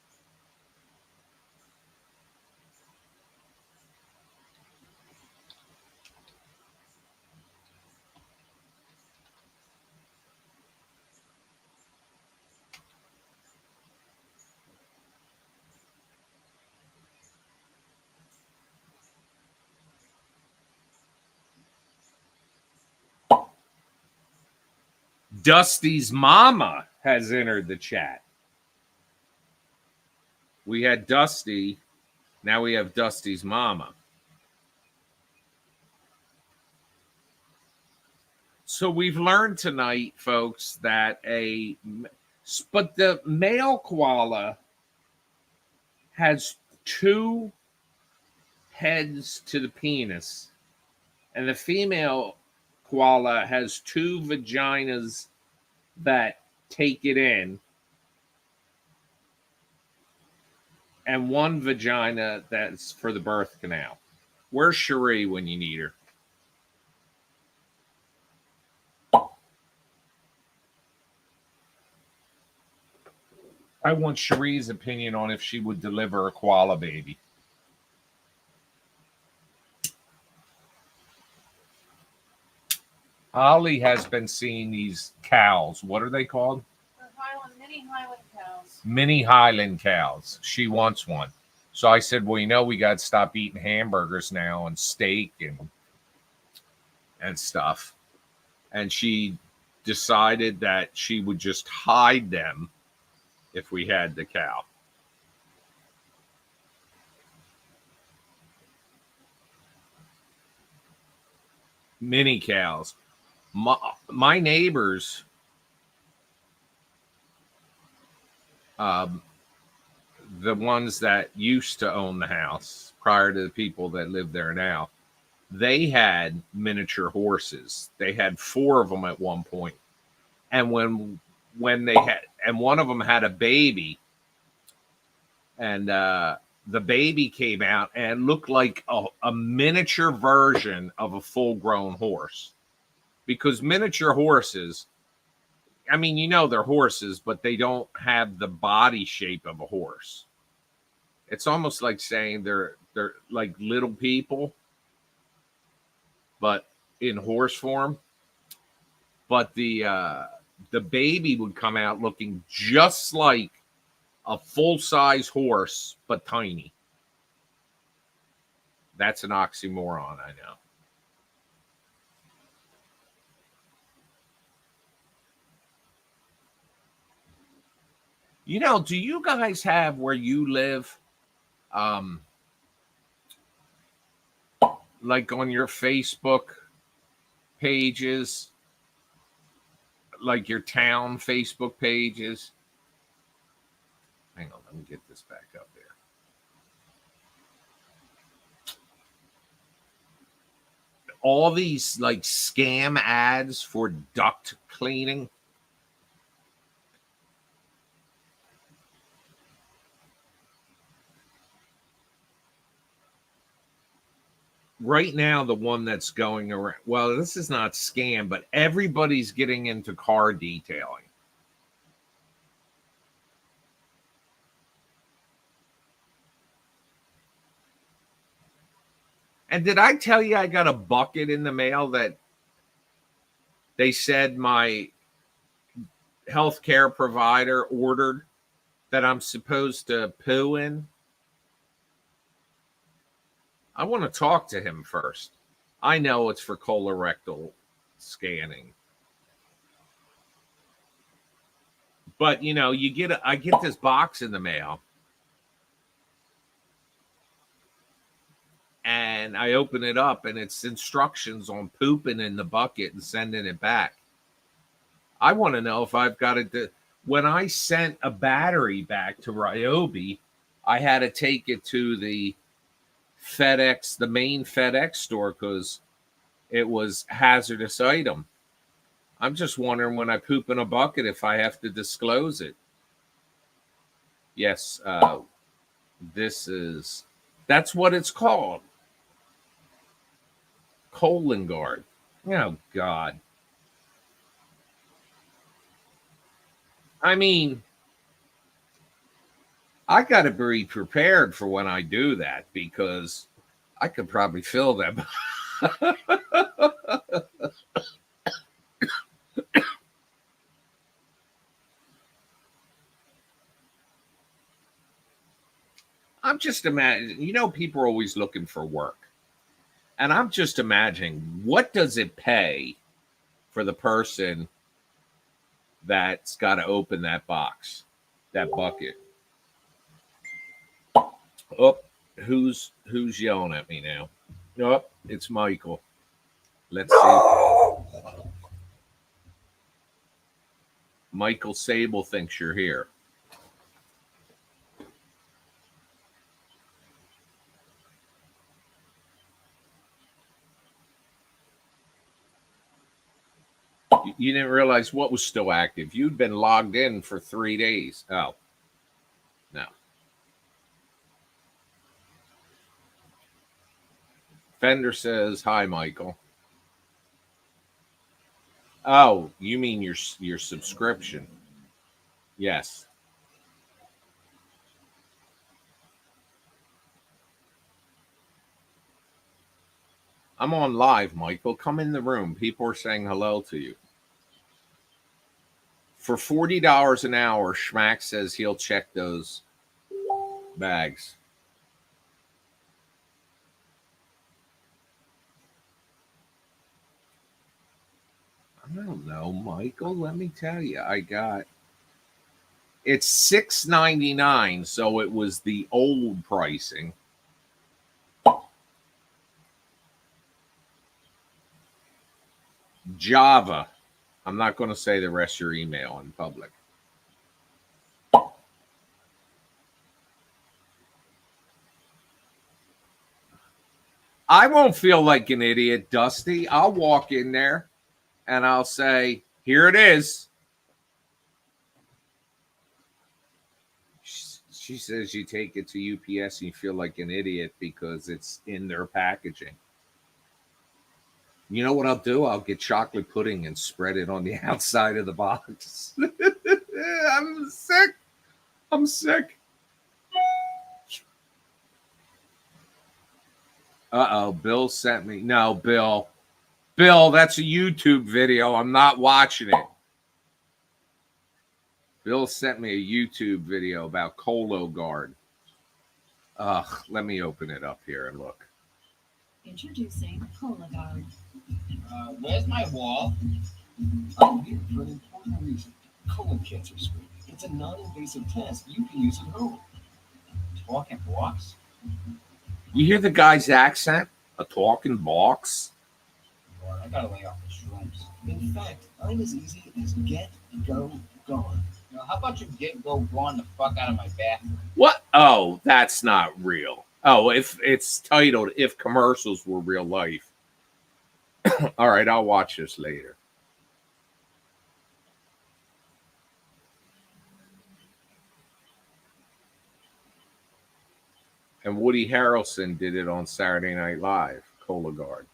Dusty's mama has entered the chat. We had Dusty. Now we have Dusty's mama. So we've learned tonight, folks, that but the male koala has 2 heads to the penis, and the female koala has 2 vaginas that take it in, and 1 vagina that's for the birth canal. Where's Cherie when you need her? I want Cherie's opinion on if she would deliver a koala baby. Ollie has been seeing these cows. What are they called? They're mini Highland cows. Mini Highland cows. She wants one. So I said, well, we got to stop eating hamburgers now and steak and stuff. And she decided that she would just hide them if we had the cow. Mini cows. My neighbors, the ones that used to own the house prior to the people that live there now, they had miniature horses. They had 4 of them at one point. And when they had, and one of them had a baby, and the baby came out and looked like a miniature version of a full-grown horse. Because miniature horses, I mean, they're horses, but they don't have the body shape of a horse. It's almost like saying they're like little people, but in horse form. But the baby would come out looking just like a full-size horse, but tiny. That's an oxymoron, I know. Do you guys have where you live, like on your Facebook pages, like your town Facebook pages? Hang on, let me get this back up there. All these like scam ads for duct cleaning. Right now, the one that's going around, well, this is not scam, but everybody's getting into car detailing. And did I tell you I got a bucket in the mail that they said my healthcare provider ordered that I'm supposed to poo in? I want to talk to him first. I know it's for colorectal scanning. But you know, I get this box in the mail. And I open it up and it's instructions on pooping in the bucket and sending it back. I want to know if I've got to. When I sent a battery back to Ryobi, I had to take it to the FedEx, the main FedEx store, because it was hazardous item. I'm just wondering when I poop in a bucket if I have to disclose it. Yes, that's what it's called. Colon guard. Oh God. I mean, I got to be prepared for when I do that because I could probably fill them. I'm just imagining, you know, people are always looking for work. And I'm just imagining, what does it pay for the person that's got to open that box, that bucket? Oh, who's yelling at me now? Oh, it's Michael. Let's see. Michael Sable thinks you're here. You didn't realize what was still active. You'd been logged in for 3 days. Oh, no. Fender says, hi, Michael. Oh, you mean your subscription? Yes. I'm on live, Michael. Come in the room. People are saying hello to you. For $40 an hour, Schmack says he'll check those bags. I don't know, Michael. Let me tell you, it's $6.99, so it was the old pricing. Java. I'm not going to say the rest of your email in public. I won't feel like an idiot, Dusty. I'll walk in there and I'll say, here it is. She says you take it to UPS and you feel like an idiot because it's in their packaging. You know what I'll do? I'll get chocolate pudding and spread it on the outside of the box. I'm sick. I'm sick. Uh-oh, Bill sent me. No, Bill. Bill, that's a YouTube video. I'm not watching it. Bill sent me a YouTube video about Cologuard. Ugh, let me open it up here and look. Introducing Cologuard. Where's my wall? I'm here for an important reason. Colon cancer screening. It's a non-invasive test you can use at home. Talking box? You hear the guy's accent? A talking box? Lord, I gotta lay off the shrooms. In fact, I'm as easy as get, go, gone. You know, how about you get, go, gone the fuck out of my bathroom? What? Oh, that's not real. Oh, if it's titled If Commercials Were Real Life. All right, I'll watch this later. And Woody Harrelson did it on Saturday Night Live, Cologuard.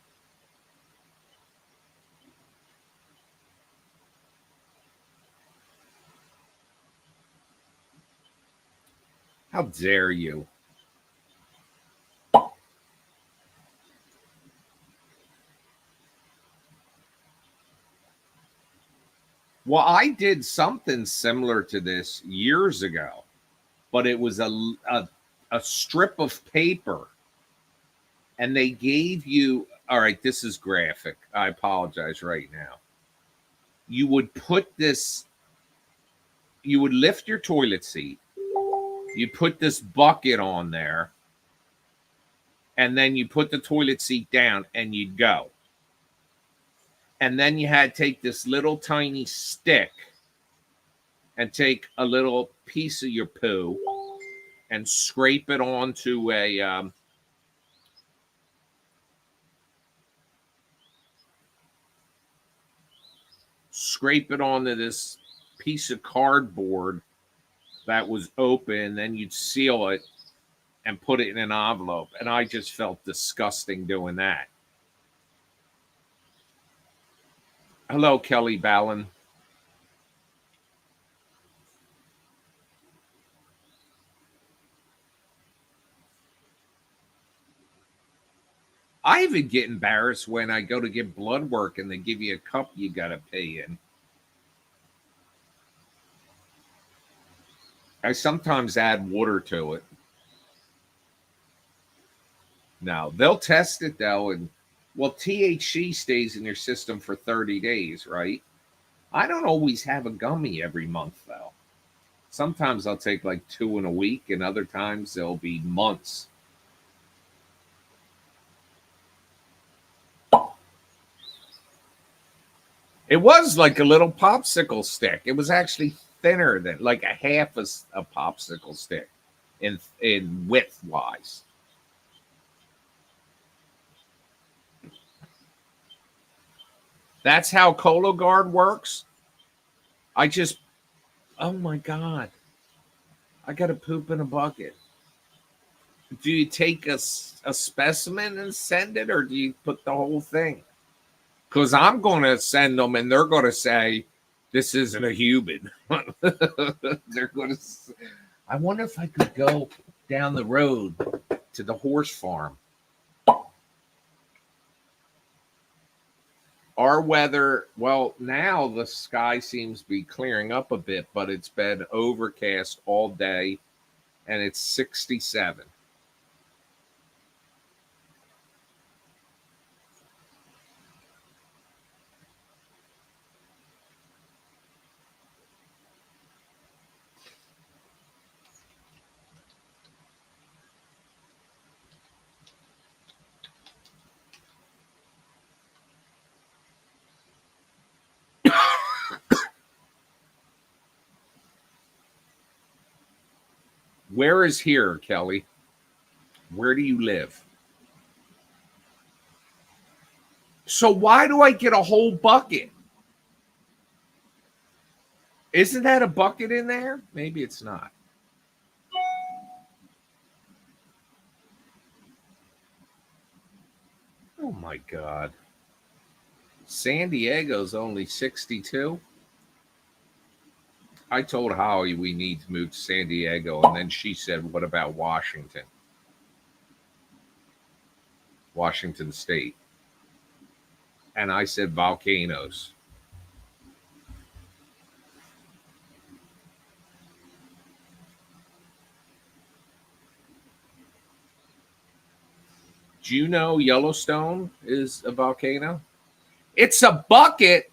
How dare you? Well, I did something similar to this years ago, but it was a strip of paper, and they gave you. All right, this is graphic. I apologize right now. You would put this. You would lift your toilet seat. You put this bucket on there, and then you put the toilet seat down, and you'd go. And then you had to take this little tiny stick and take a little piece of your poo and scrape it onto this piece of cardboard that was open. Then you'd seal it and put it in an envelope. And I just felt disgusting doing that. Hello, Kelly Ballin. I even get embarrassed when I go to get blood work and they give you a cup you got to pay in. I sometimes add water to it. No, they'll test it though. And well, THC stays in your system for 30 days, right? I don't always have a gummy every month though. Sometimes I'll take like 2 in a week, and other times there'll be months. It was like a little popsicle stick. It was actually thinner than like a half a popsicle stick in width wise. That's how Cologuard works. Oh my God. I got to poop in a bucket. Do you take a specimen and send it, or do you put the whole thing? Because I'm going to send them and they're going to say, this isn't a human. They're going to. I wonder if I could go down the road to the horse farm. Our weather, well, now the sky seems to be clearing up a bit, but it's been overcast all day, and it's 67. Where is here, Kelly? Where do you live? So why do I get a whole bucket? Isn't that a bucket in there? Maybe it's not. Oh my God. San Diego's only 62. I told Holly we need to move to San Diego, and then she said, what about Washington? Washington State. And I said, volcanoes. Do you know Yellowstone is a volcano? It's a bucket.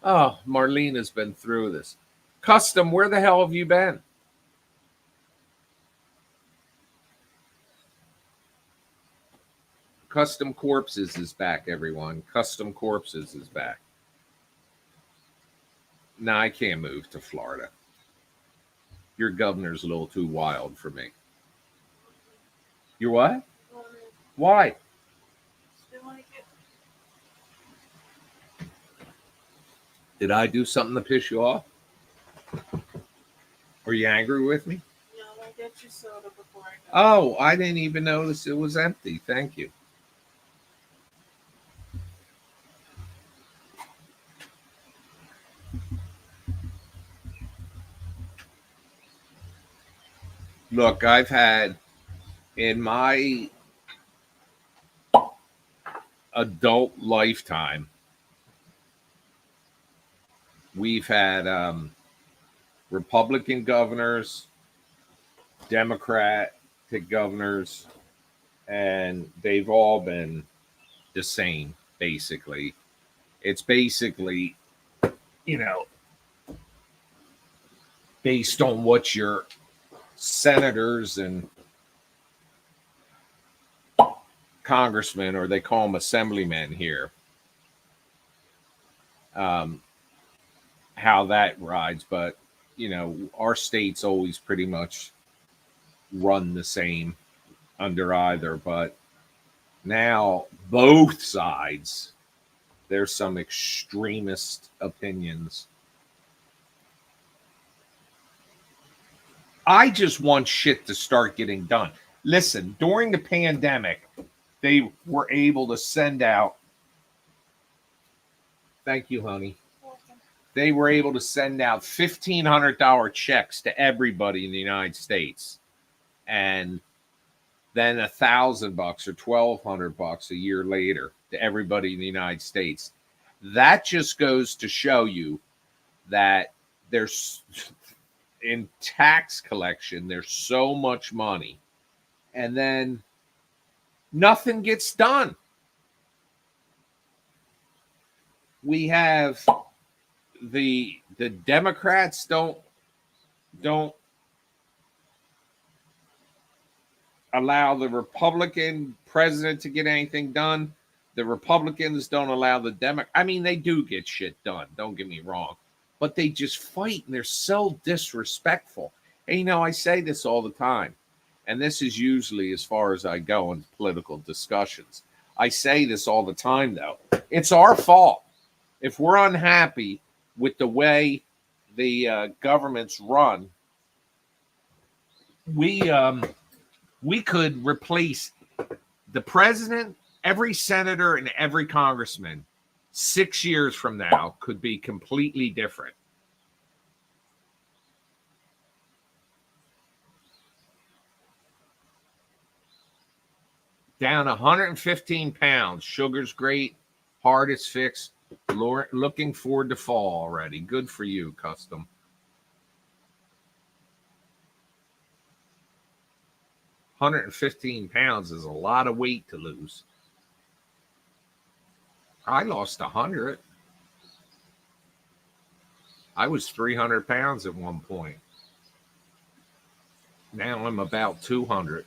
Oh, Marlene has been through this. Custom, where the hell have you been? Custom Corpses is back, everyone. Custom Corpses is back. No, I can't move to Florida. Your governor's a little too wild for me. You're what? Why? Did I do something to piss you off? Are you angry with me? No, I get your soda before I go. Oh, I didn't even notice it was empty. Thank you. Look, I've had in my adult lifetime, we've had Republican governors, Democratic governors, and they've all been the same, basically. It's basically, you know, based on what your senators and congressmen, or they call them assemblymen here, how that rides. But, our state's always pretty much run the same under either. But now both sides, there's some extremist opinions. I just want shit to start getting done. Listen, during the pandemic, they were able to send out, thank you, honey. They were able to send out $1,500 checks to everybody in the United States. And then $1,000 or $1,200 a year later to everybody in the United States. That just goes to show you that there's, in tax collection, there's so much money, and then nothing gets done. We have the Democrats don't allow the Republican president to get anything done. The Republicans don't allow the I mean, they do get shit done, don't get me wrong, but they just fight, and they're so disrespectful. And I say this all the time, and this is usually as far as I go in political discussions. I say this all the time, though. It's our fault. If we're unhappy with the way the government's run, we could replace the president, every senator, and every congressman 6 years from now could be completely different. Down 115 pounds. Sugar's great. Heart is fixed. Looking forward to fall already. Good for you, Custom. £115 is a lot of weight to lose. I lost 100. I was 300 pounds at one point. Now I'm about 200.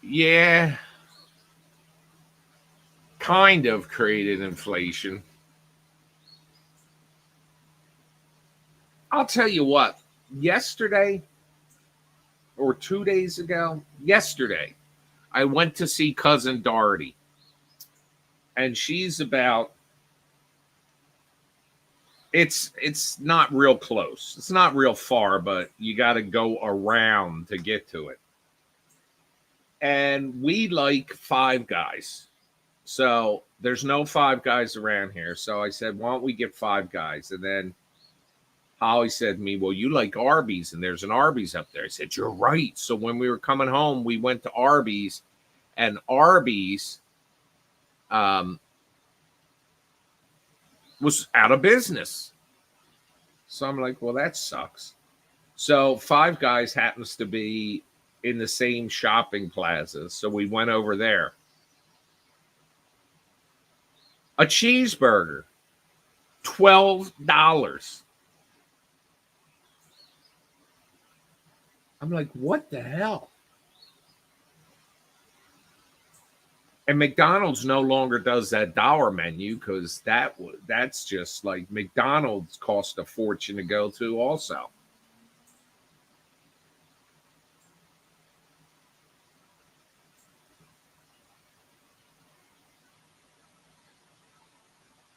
Yeah. Kind of created inflation. I'll tell you what, yesterday or 2 days ago, I went to see cousin Dorothy, and she's about, it's not real close. It's not real far, but you got to go around to get to it. And we like Five Guys. So there's no Five Guys around here. So I said, why don't we get Five Guys? And then Holly said to me, well, you like Arby's, and there's an Arby's up there. I said, you're right. So when we were coming home, we went to Arby's, and Arby's was out of business. So I'm like, well, that sucks. So Five Guys happens to be in the same shopping plaza. So we went over there. A cheeseburger, $12. I'm like, what the hell? And McDonald's no longer does that dollar menu, because that's just like, McDonald's cost a fortune to go to also.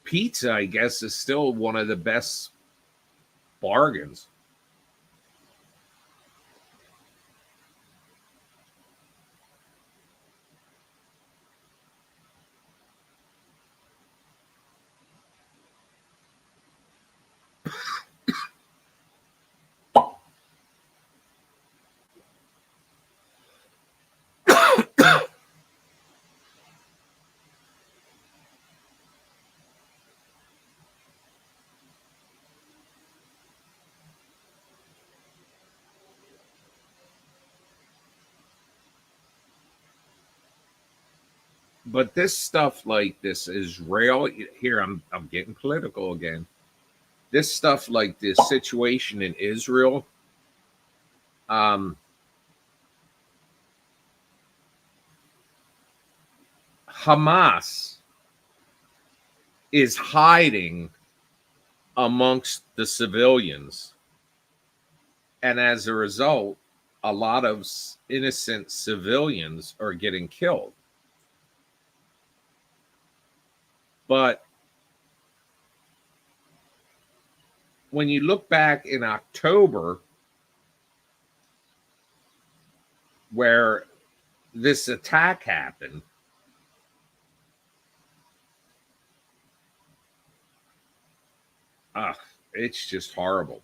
Pizza, I guess, is still one of the best bargains. But this stuff like this Israel here, I'm getting political again. This stuff like this situation in Israel, um, Hamas is hiding amongst the civilians, and as a result, a lot of innocent civilians are getting killed. But when you look back in October, where this attack happened, it's just horrible.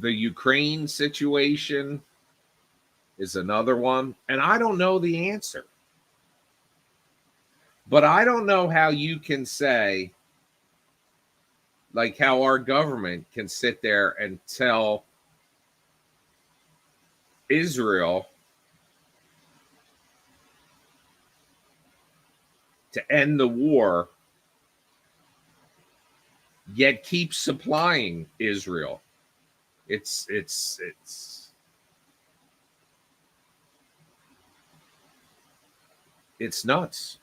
The Ukraine situation is another one, and I don't know the answer. But I don't know how you can say, like how our government can sit there and tell Israel to end the war, yet keep supplying Israel. It's nuts.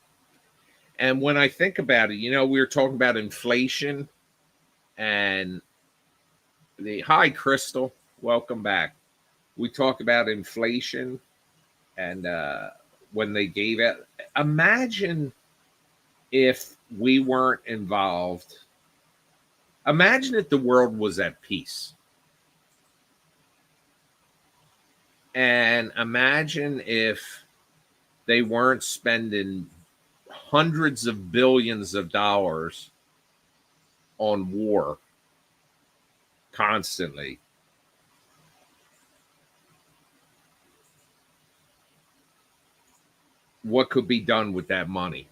And when I think about it, we were talking about inflation and hi Crystal, welcome back. We talk about inflation and when they gave it, imagine if we weren't involved. Imagine if the world was at peace. And imagine if they weren't spending hundreds of billions of dollars on war constantly. What could be done with that money?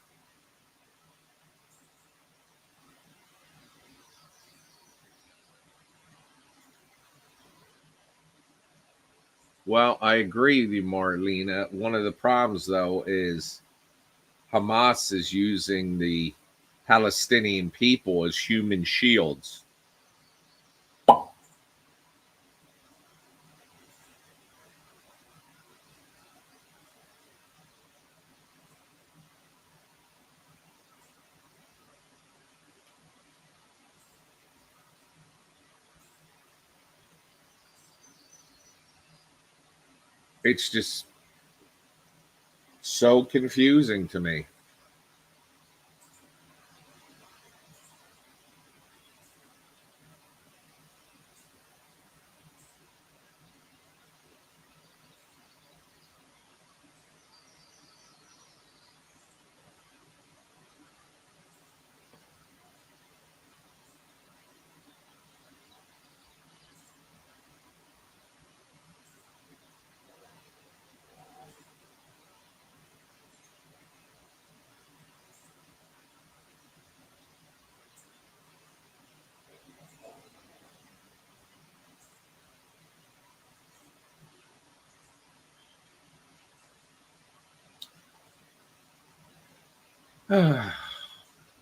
Well, I agree with you, Marlena. One of the problems, though, is Hamas is using the Palestinian people as human shields. It's just so confusing to me.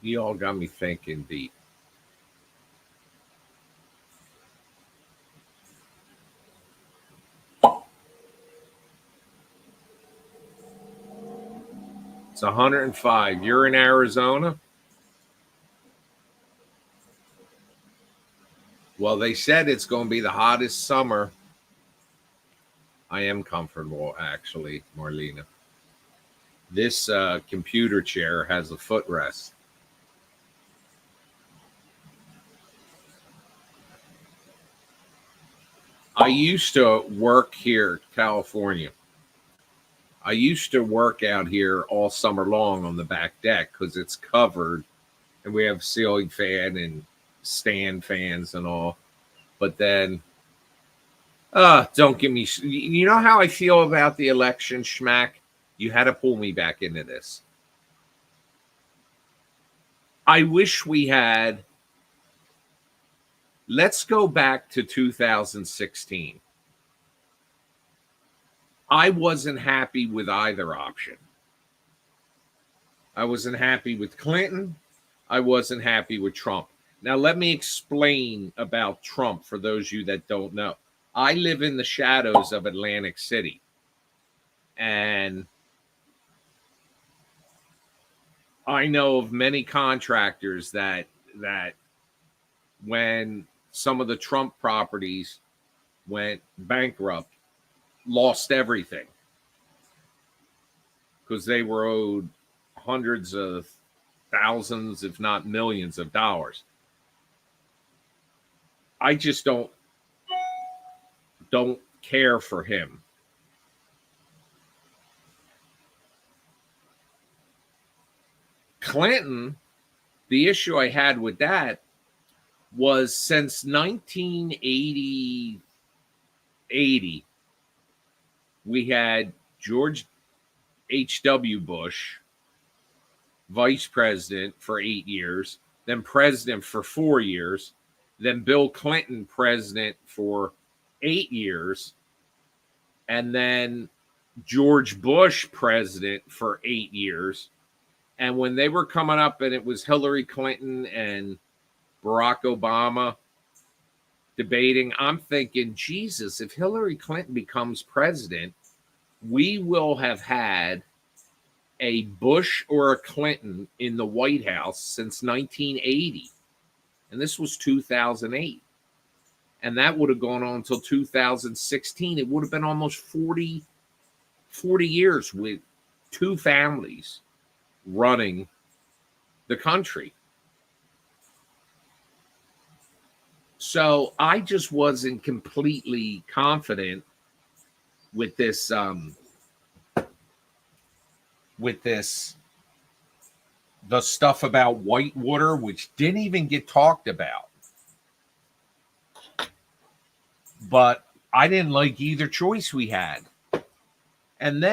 You all got me thinking deep. It's 105. You're in Arizona? Well, they said it's going to be the hottest summer. I am comfortable, actually, Marlena. This computer chair has a footrest. I used to work here, California. I used to work out here all summer long on the back deck because it's covered and we have ceiling fan and stand fans and all. But then, don't give me, you know how I feel about the election, Schmack? You had to pull me back into this. I wish we had, let's go back to 2016. I wasn't happy with either option. I wasn't happy with Clinton. I wasn't happy with Trump. Now, let me explain about Trump for those of you that don't know. I live in the shadows of Atlantic City. And I know of many contractors that when some of the Trump properties went bankrupt, lost everything because they were owed hundreds of thousands, if not millions of dollars. I just don't care for him. Clinton, the issue I had with that was since 1980, we had George H.W. Bush, vice president for 8 years, then president for 4 years, then Bill Clinton president for 8 years, and then George Bush president for 8 years. And when they were coming up and it was Hillary Clinton and Barack Obama debating, I'm thinking, Jesus, if Hillary Clinton becomes president, we will have had a Bush or a Clinton in the White House since 1980. And this was 2008. And that would have gone on until 2016. It would have been almost 40 years with two families running the country. So I just wasn't completely confident with this the stuff about Whitewater, which didn't even get talked about. But I didn't like either choice we had. And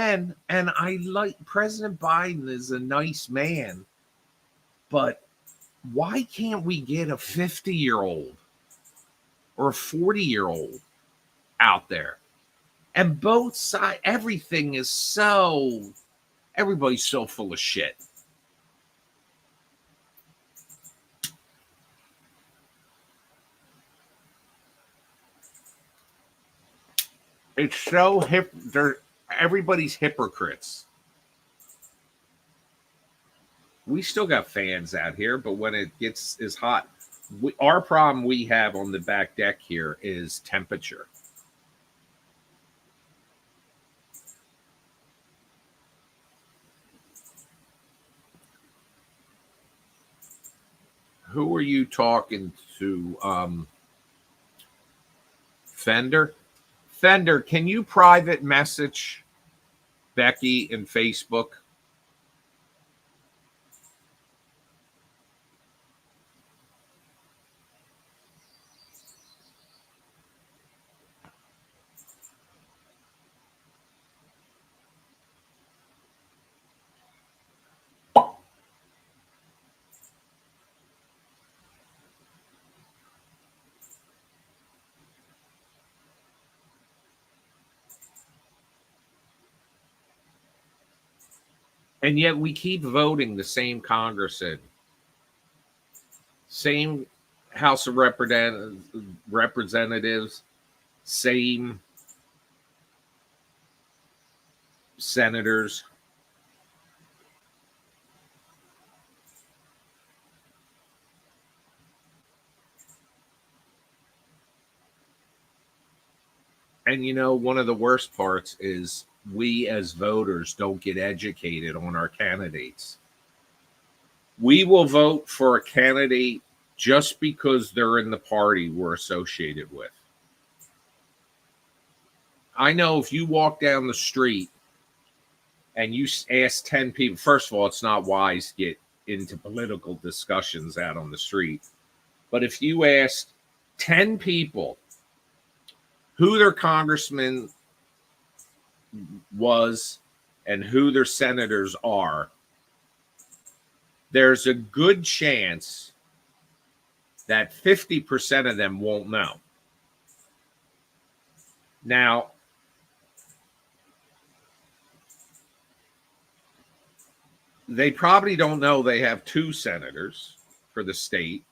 I like President Biden is a nice man, but why can't we get a 50-year-old or a 40-year-old out there? And both sides, everybody's so full of shit. It's so hip. Everybody's hypocrites. We still got fans out here, but when it gets as hot, our problem we have on the back deck here is temperature. Who are you talking to? Fender? Fender, can you private message Becky in Facebook? And yet we keep voting the same Congress in, same House of Representatives, same senators. And you know, one of the worst parts is we as voters don't get educated on our candidates. We will vote for a candidate just because they're in the party we're associated with. I know if you walk down the street and you ask 10 people, first of all, it's not wise to get into political discussions out on the street. But if you asked 10 people who their congressman was and who their senators are, there's a good chance that 50% of them won't know. Now, They probably don't know they have two senators for the state,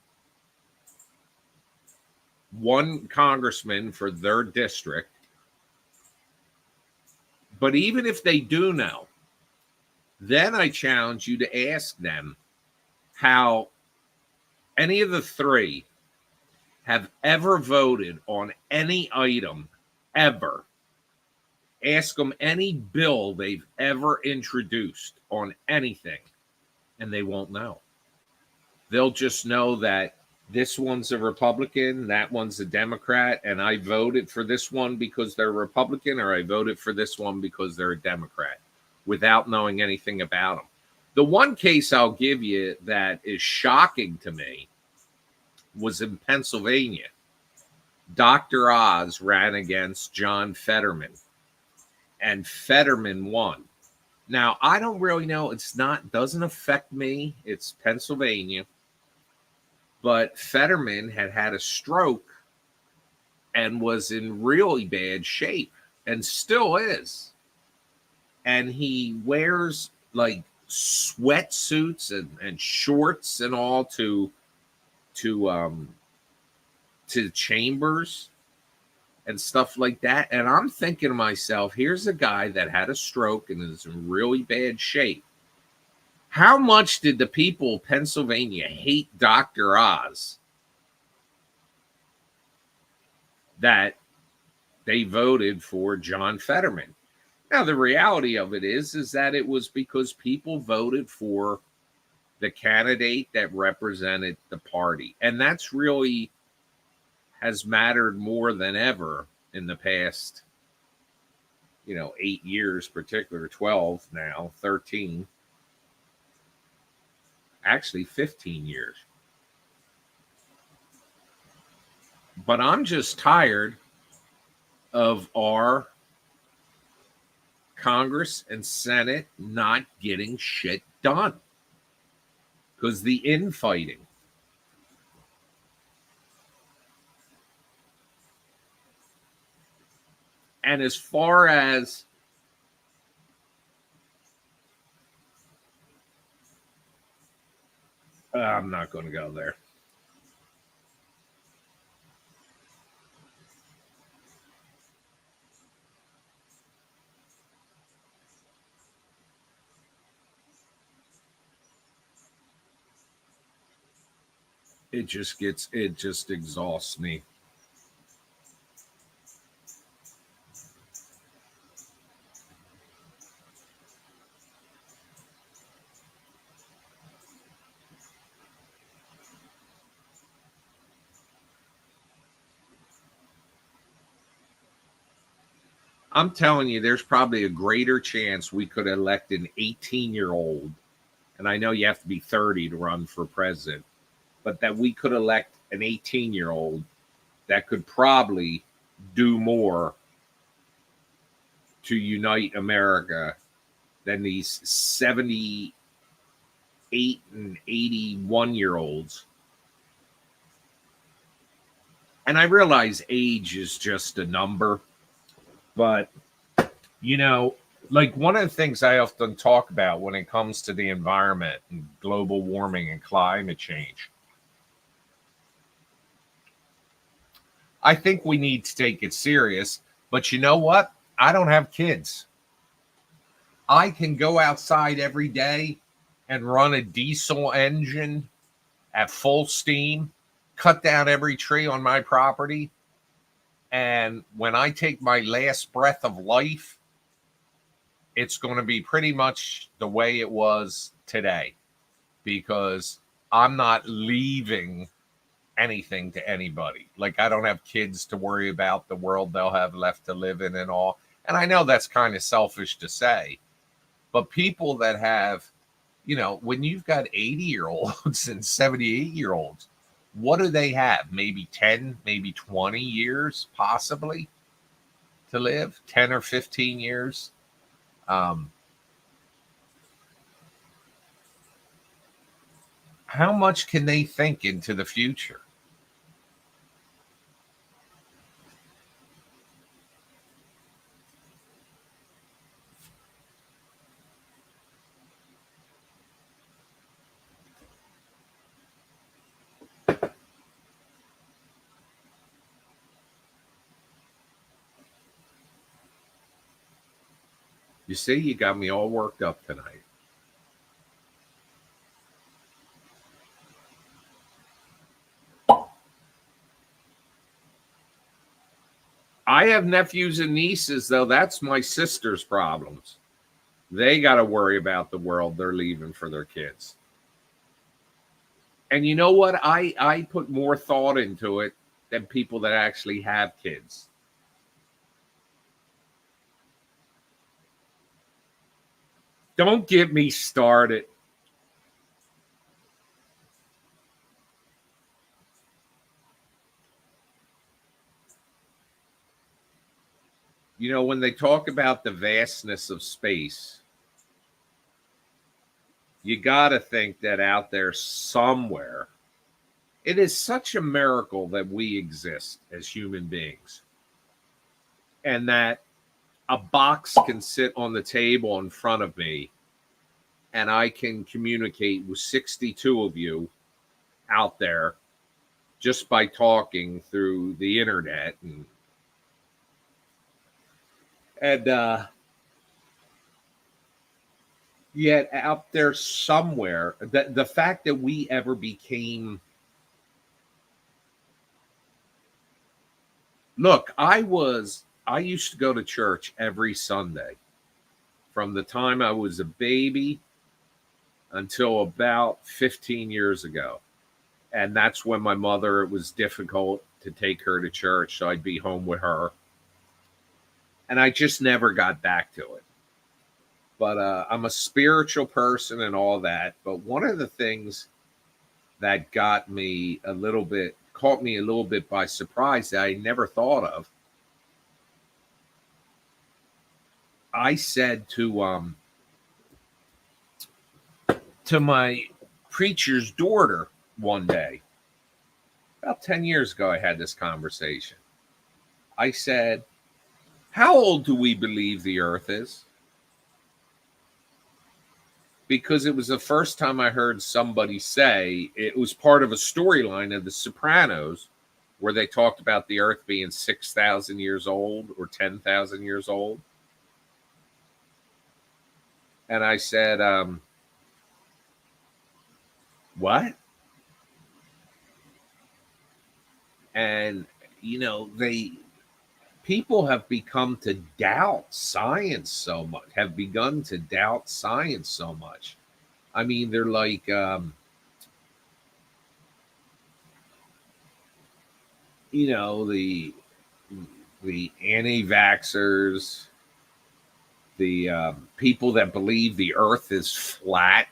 one congressman for their district. But even if they do know, then I challenge you to ask them how any of the three have ever voted on any item ever. Ask them any bill they've ever introduced on anything, and they won't know. They'll just know that this one's a Republican, that one's a Democrat, and I voted for this one because they're Republican, or I voted for this one because they're a Democrat, without knowing anything about them. The one case I'll give you that is shocking to me was in Pennsylvania. Dr. Oz ran against John Fetterman, and Fetterman won. Now, I don't really know. Doesn't affect me. It's Pennsylvania. But Fetterman had a stroke and was in really bad shape and still is. And he wears like sweatsuits and shorts and all to chambers and stuff like that. And I'm thinking to myself, here's a guy that had a stroke and is in really bad shape. How much did the people of Pennsylvania hate Dr. Oz that they voted for John Fetterman? Now, the reality of it is that it was because people voted for the candidate that represented the party. And that's really has mattered more than ever in the past, 8 years, particular 12 now, 13. Actually 15 years. But I'm just tired of our Congress and Senate not getting shit done because the infighting. And as far as I'm not going to go there. It just exhausts me. I'm telling you, there's probably a greater chance we could elect an 18-year-old, and I know you have to be 30 to run for president, but that we could elect an 18-year-old that could probably do more to unite America than these 78 and 81-year-olds. And I realize age is just a number, but, like one of the things I often talk about when it comes to the environment and global warming and climate change, I think we need to take it serious. But you know what? I don't have kids. I can go outside every day and run a diesel engine at full steam, cut down every tree on my property. And when I take my last breath of life, it's going to be pretty much the way it was today, because I'm not leaving anything to anybody. Like, I don't have kids to worry about the world they'll have left to live in and all. And I know that's kind of selfish to say, but people that have, when you've got 80-year-olds and 78-year-olds, what do they have? Maybe 10, maybe 20 years, possibly, to live, 10 or 15 years. How much can they think into the future? You see, you got me all worked up tonight. I have nephews and nieces, though. That's my sister's problems. They got to worry about the world they're leaving for their kids. And you know what? I put more thought into it than people that actually have kids. Don't get me started. You know, when they talk about the vastness of space, you got to think that out there somewhere, it is such a miracle that we exist as human beings and that a box can sit on the table in front of me and I can communicate with 62 of you out there just by talking through the internet and yet out there somewhere the fact that we ever became look, I used to go to church every Sunday from the time I was a baby until about 15 years ago. And that's when my mother, it was difficult to take her to church, so I'd be home with her. And I just never got back to it. But I'm a spiritual person and all that. But one of the things that caught me a little bit by surprise that I never thought of, I said to my preacher's daughter one day, about 10 years ago, I had this conversation. I said, how old do we believe the earth is? Because it was the first time I heard somebody say, it was part of a storyline of The Sopranos where they talked about the earth being 6,000 years old or 10,000 years old. And I said, what? And, you know, people have begun to doubt science so much. I mean, they're like, you know, the anti-vaxxers, the people that believe the earth is flat.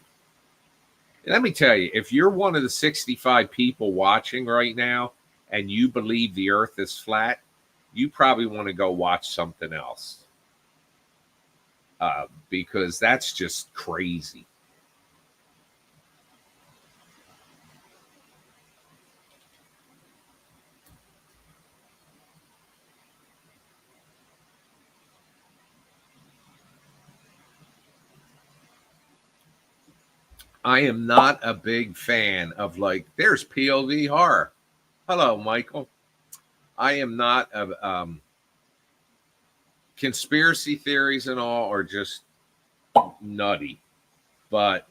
And let me tell you, if you're one of the 65 people watching right now and you believe the earth is flat, you probably want to go watch something else because that's just crazy. I am not a big fan of like, there's POV horror. Hello, Michael. I am not a conspiracy theories and all are just nutty. But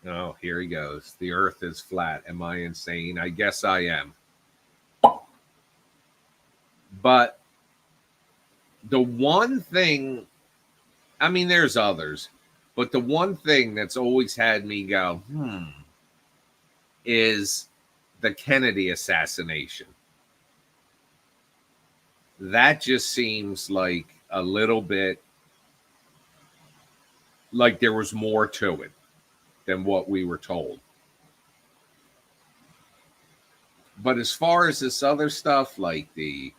oh, here he goes. The earth is flat. Am I insane? I guess I am. But the one thing, I mean, there's others, but the one thing that's always had me go, is the Kennedy assassination. That just seems like a little bit like there was more to it than what we were told. But as far as this other stuff, like there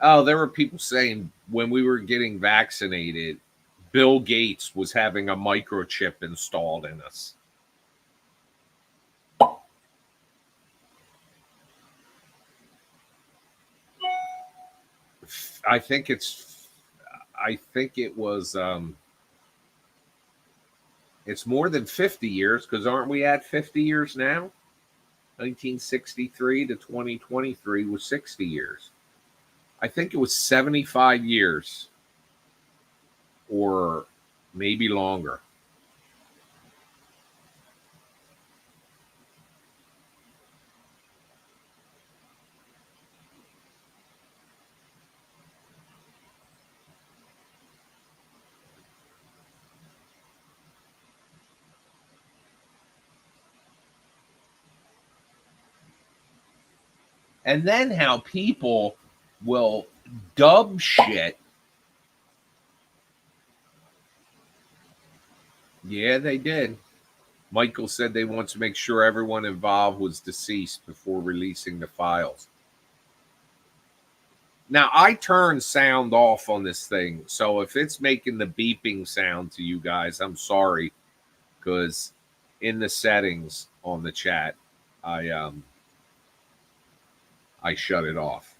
were people saying when we were getting vaccinated, Bill Gates was having a microchip installed in us. I think it was it's more than 50 years because aren't we at 50 years now? 1963 to 2023 was 60 years. I think it was 75 years or maybe longer. And then how people will dub shit. Yeah, they did. Michael said they want to make sure everyone involved was deceased before releasing the files. Now, I turned sound off on this thing, so if it's making the beeping sound to you guys, I'm sorry, because in the settings on the chat, I shut it off.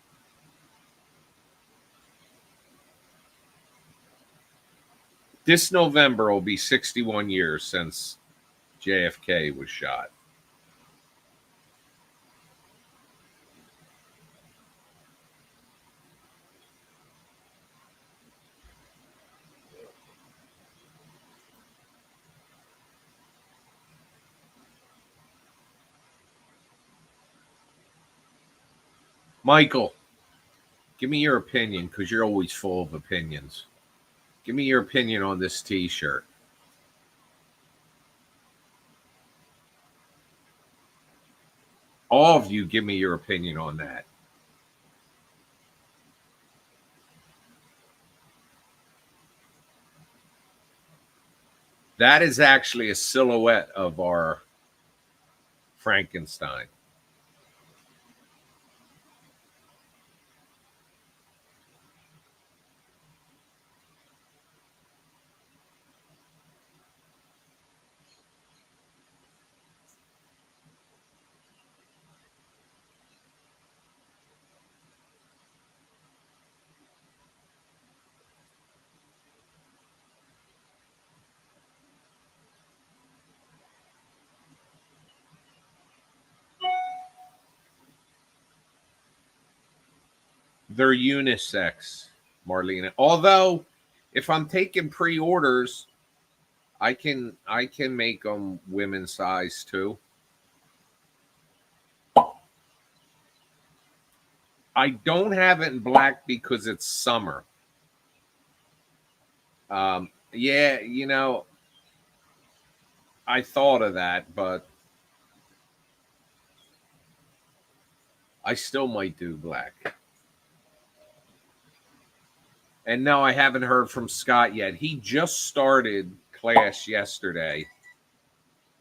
This November will be 61 years since JFK was shot. Michael, give me your opinion, because you're always full of opinions. Give me your opinion on this t-shirt. All of you, give me your opinion on that. That is actually a silhouette of our Frankenstein. They're unisex, Marlena. Although, if I'm taking pre-orders, I can make them women's size too. I don't have it in black because it's summer. Yeah, I thought of that, but I still might do black. And no, I haven't heard from Scott yet. He just started class yesterday.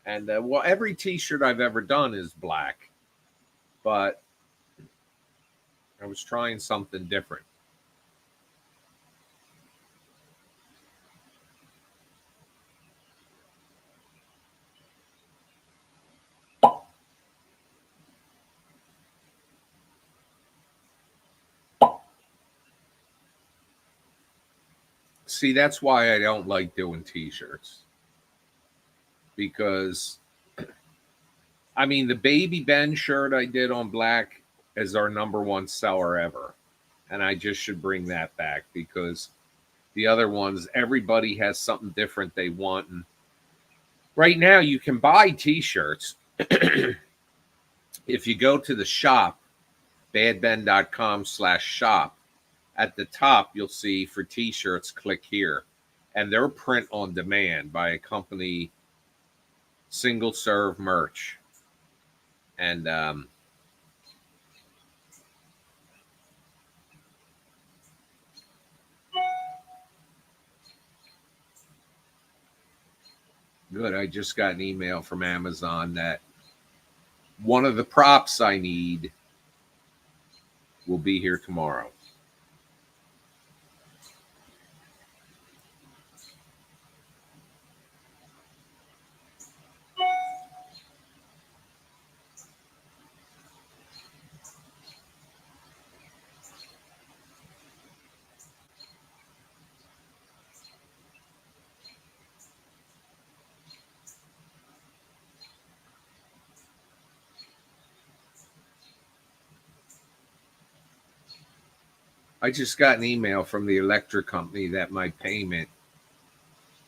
And well, every t-shirt I've ever done is black, but I was trying something different. See, that's why I don't like doing t-shirts. Because, I mean, the Baby Ben shirt I did on black is our #1 seller ever. And I just should bring that back, because the other ones, everybody has something different they want. And right now, you can buy t-shirts. If you go to the shop, badben.com/shop, at the top, you'll see for t-shirts, click here. And they're print on demand by a company, Single Serve Merch. And good. I just got an email from Amazon that one of the props I need will be here tomorrow. I just got an email from the electric company that my payment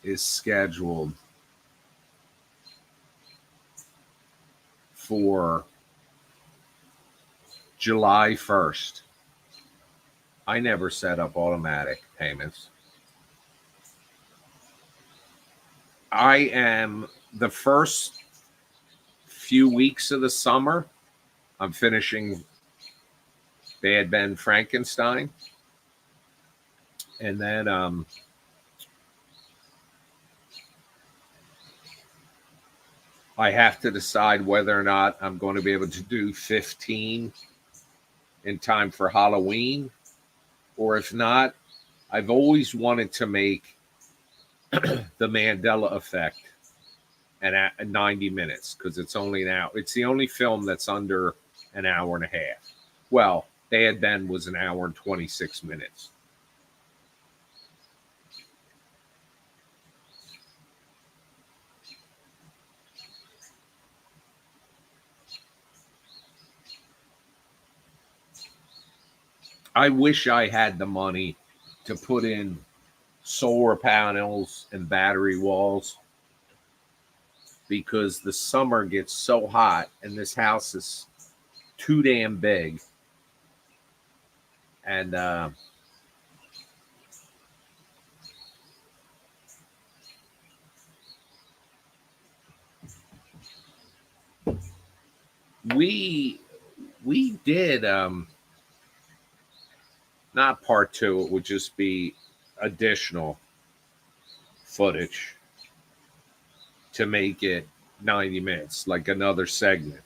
is scheduled for July 1st. I never set up automatic payments. I am the first few weeks of the summer, I'm finishing Bad Ben Frankenstein. And then I have to decide whether or not I'm going to be able to do 15 in time for Halloween, or if not, I've always wanted to make the Mandela Effect at 90 minutes because it's only an hour. It's the only film that's under an hour and a half. Well, Bad Ben was an hour and 26 minutes. I wish I had the money to put in solar panels and battery walls because the summer gets so hot and this house is too damn big. And we did not part two, it would just be additional footage to make it 90 minutes, like another segment.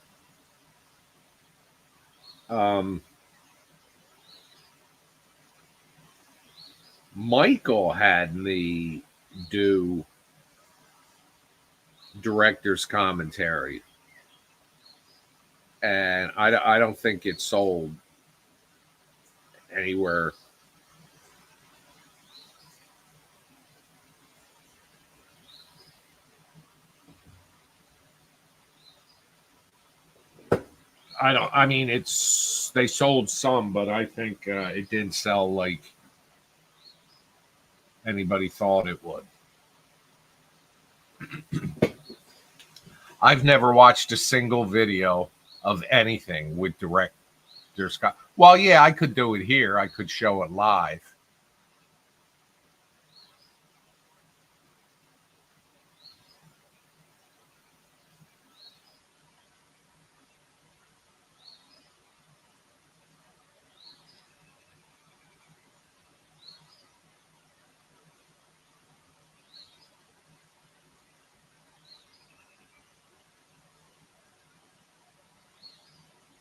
Michael had me do director's commentary, and I don't think it sold anywhere. I mean, they sold some, but I think it didn't sell like anybody thought it would. I've never watched a single video of anything with director Scott. Well, yeah, I could do it here. I could show it live.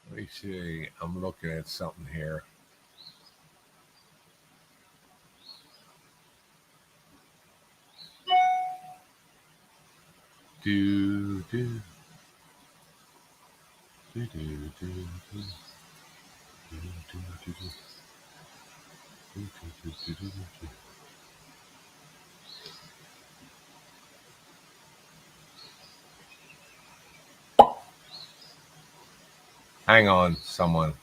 Let me see. I'm looking at something here. Do do do do do do do do do do do. Hang on, someone.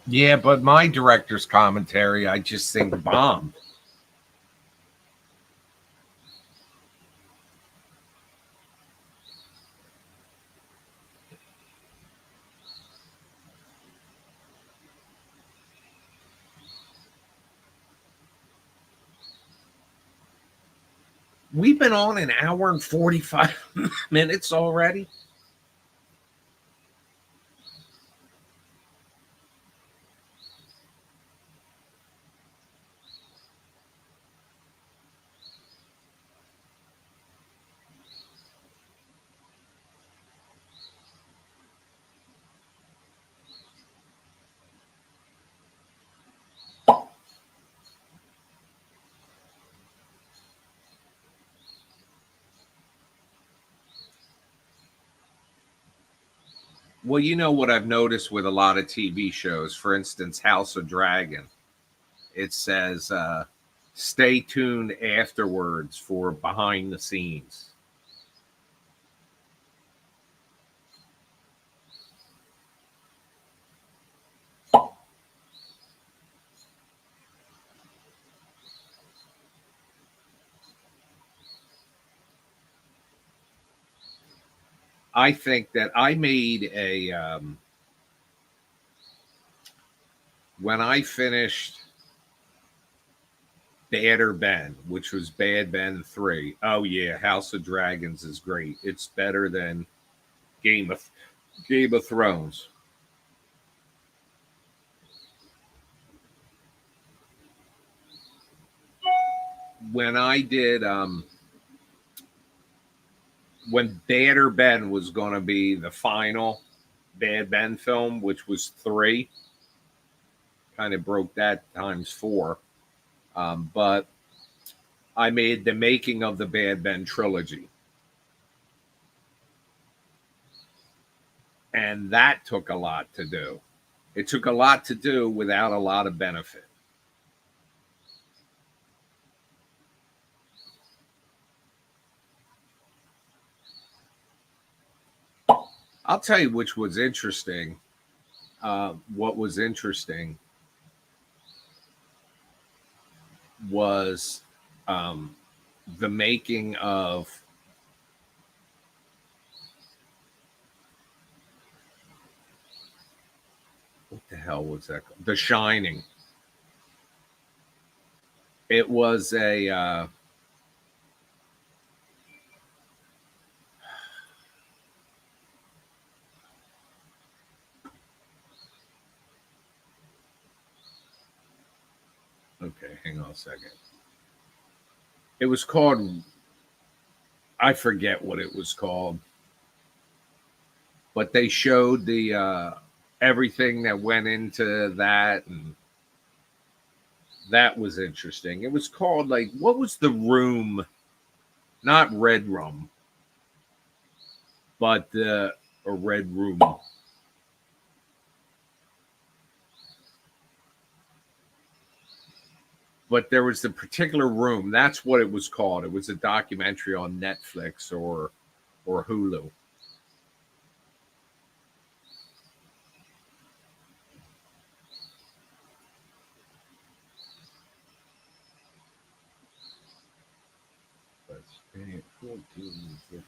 Yeah, but my director's commentary, I just think bomb. We've been on an hour and 45 minutes already. Well, you know what I've noticed with a lot of TV shows, for instance, House of Dragon, it says, stay tuned afterwards for behind the scenes. I think that I made when I finished Badder Ben, which was Bad Ben 3. Oh, yeah, House of Dragons is great. It's better than Game of Game of Thrones. When I did when Badder Ben was going to be the final Bad Ben film, which was 3, kind of broke that times 4. But I made the making of the Bad Ben trilogy. And that took a lot to do. It took a lot to do without a lot of benefit. I'll tell you which was interesting. What was interesting was um, the making of what the hell was that called? The Shining. It was a okay, hang on a second. It was called, I forget what it was called, but they showed the everything that went into that, and that was interesting. It was called, like, what was the room? Not Red Room, but a Red Room. But there was the particular room. That's what it was called. It was a documentary on Netflix or Hulu. Let's see, 14, 15.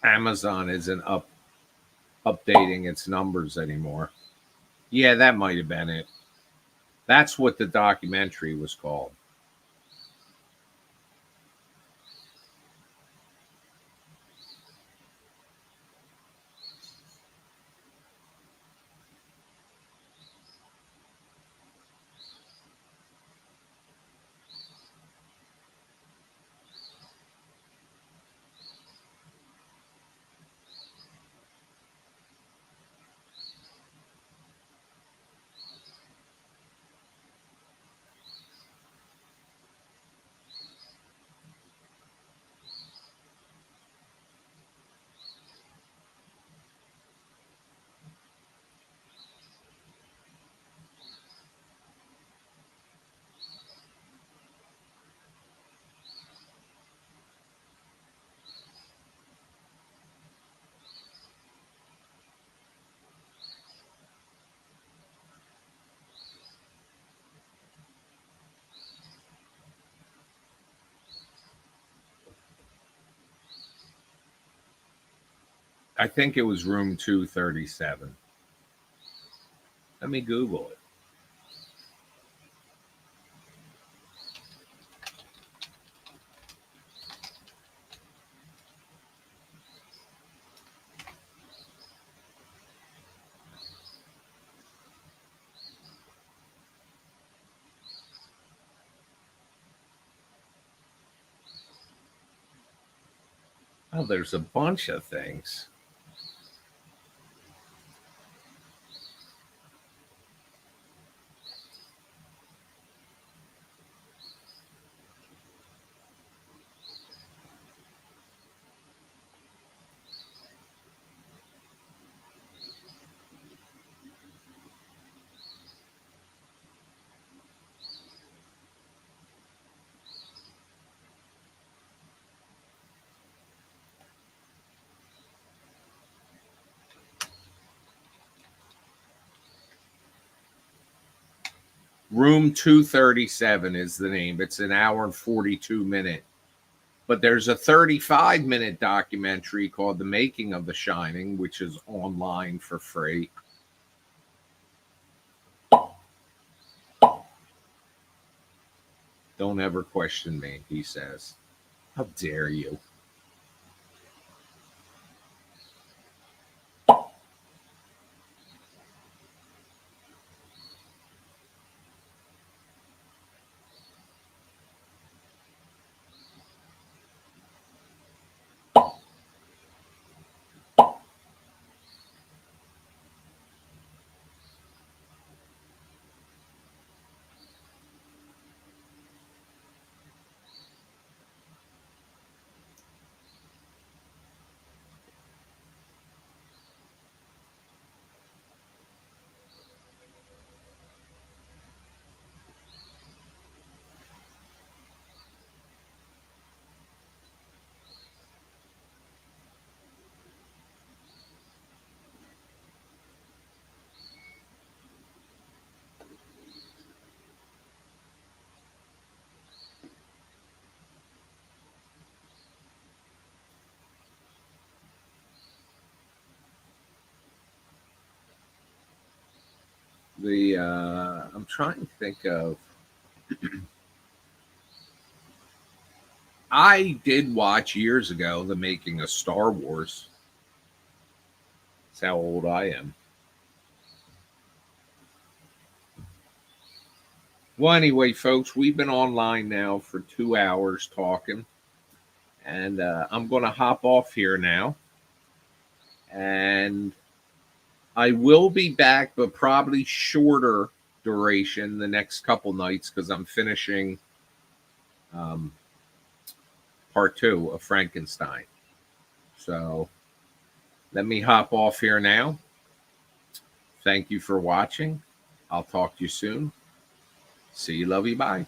Amazon isn't updating its numbers anymore. Yeah, that might have been it. That's what the documentary was called. I think it was room 237. Let me Google it. Oh, there's a bunch of things. Room 237 is the name. It's an hour and 42 minute. But there's a 35-minute documentary called The Making of The Shining, which is online for free. Don't ever question me, he says. How dare you? I'm trying to think of. I did watch years ago The Making of Star Wars. That's how old I am. Well, anyway, folks, we've been online now for 2 hours talking, and I'm going to hop off here now. And I will be back, but probably shorter duration the next couple nights because I'm finishing part 2 of Frankenstein. So let me hop off here now. Thank you for watching. I'll talk to you soon. See you, love you, bye.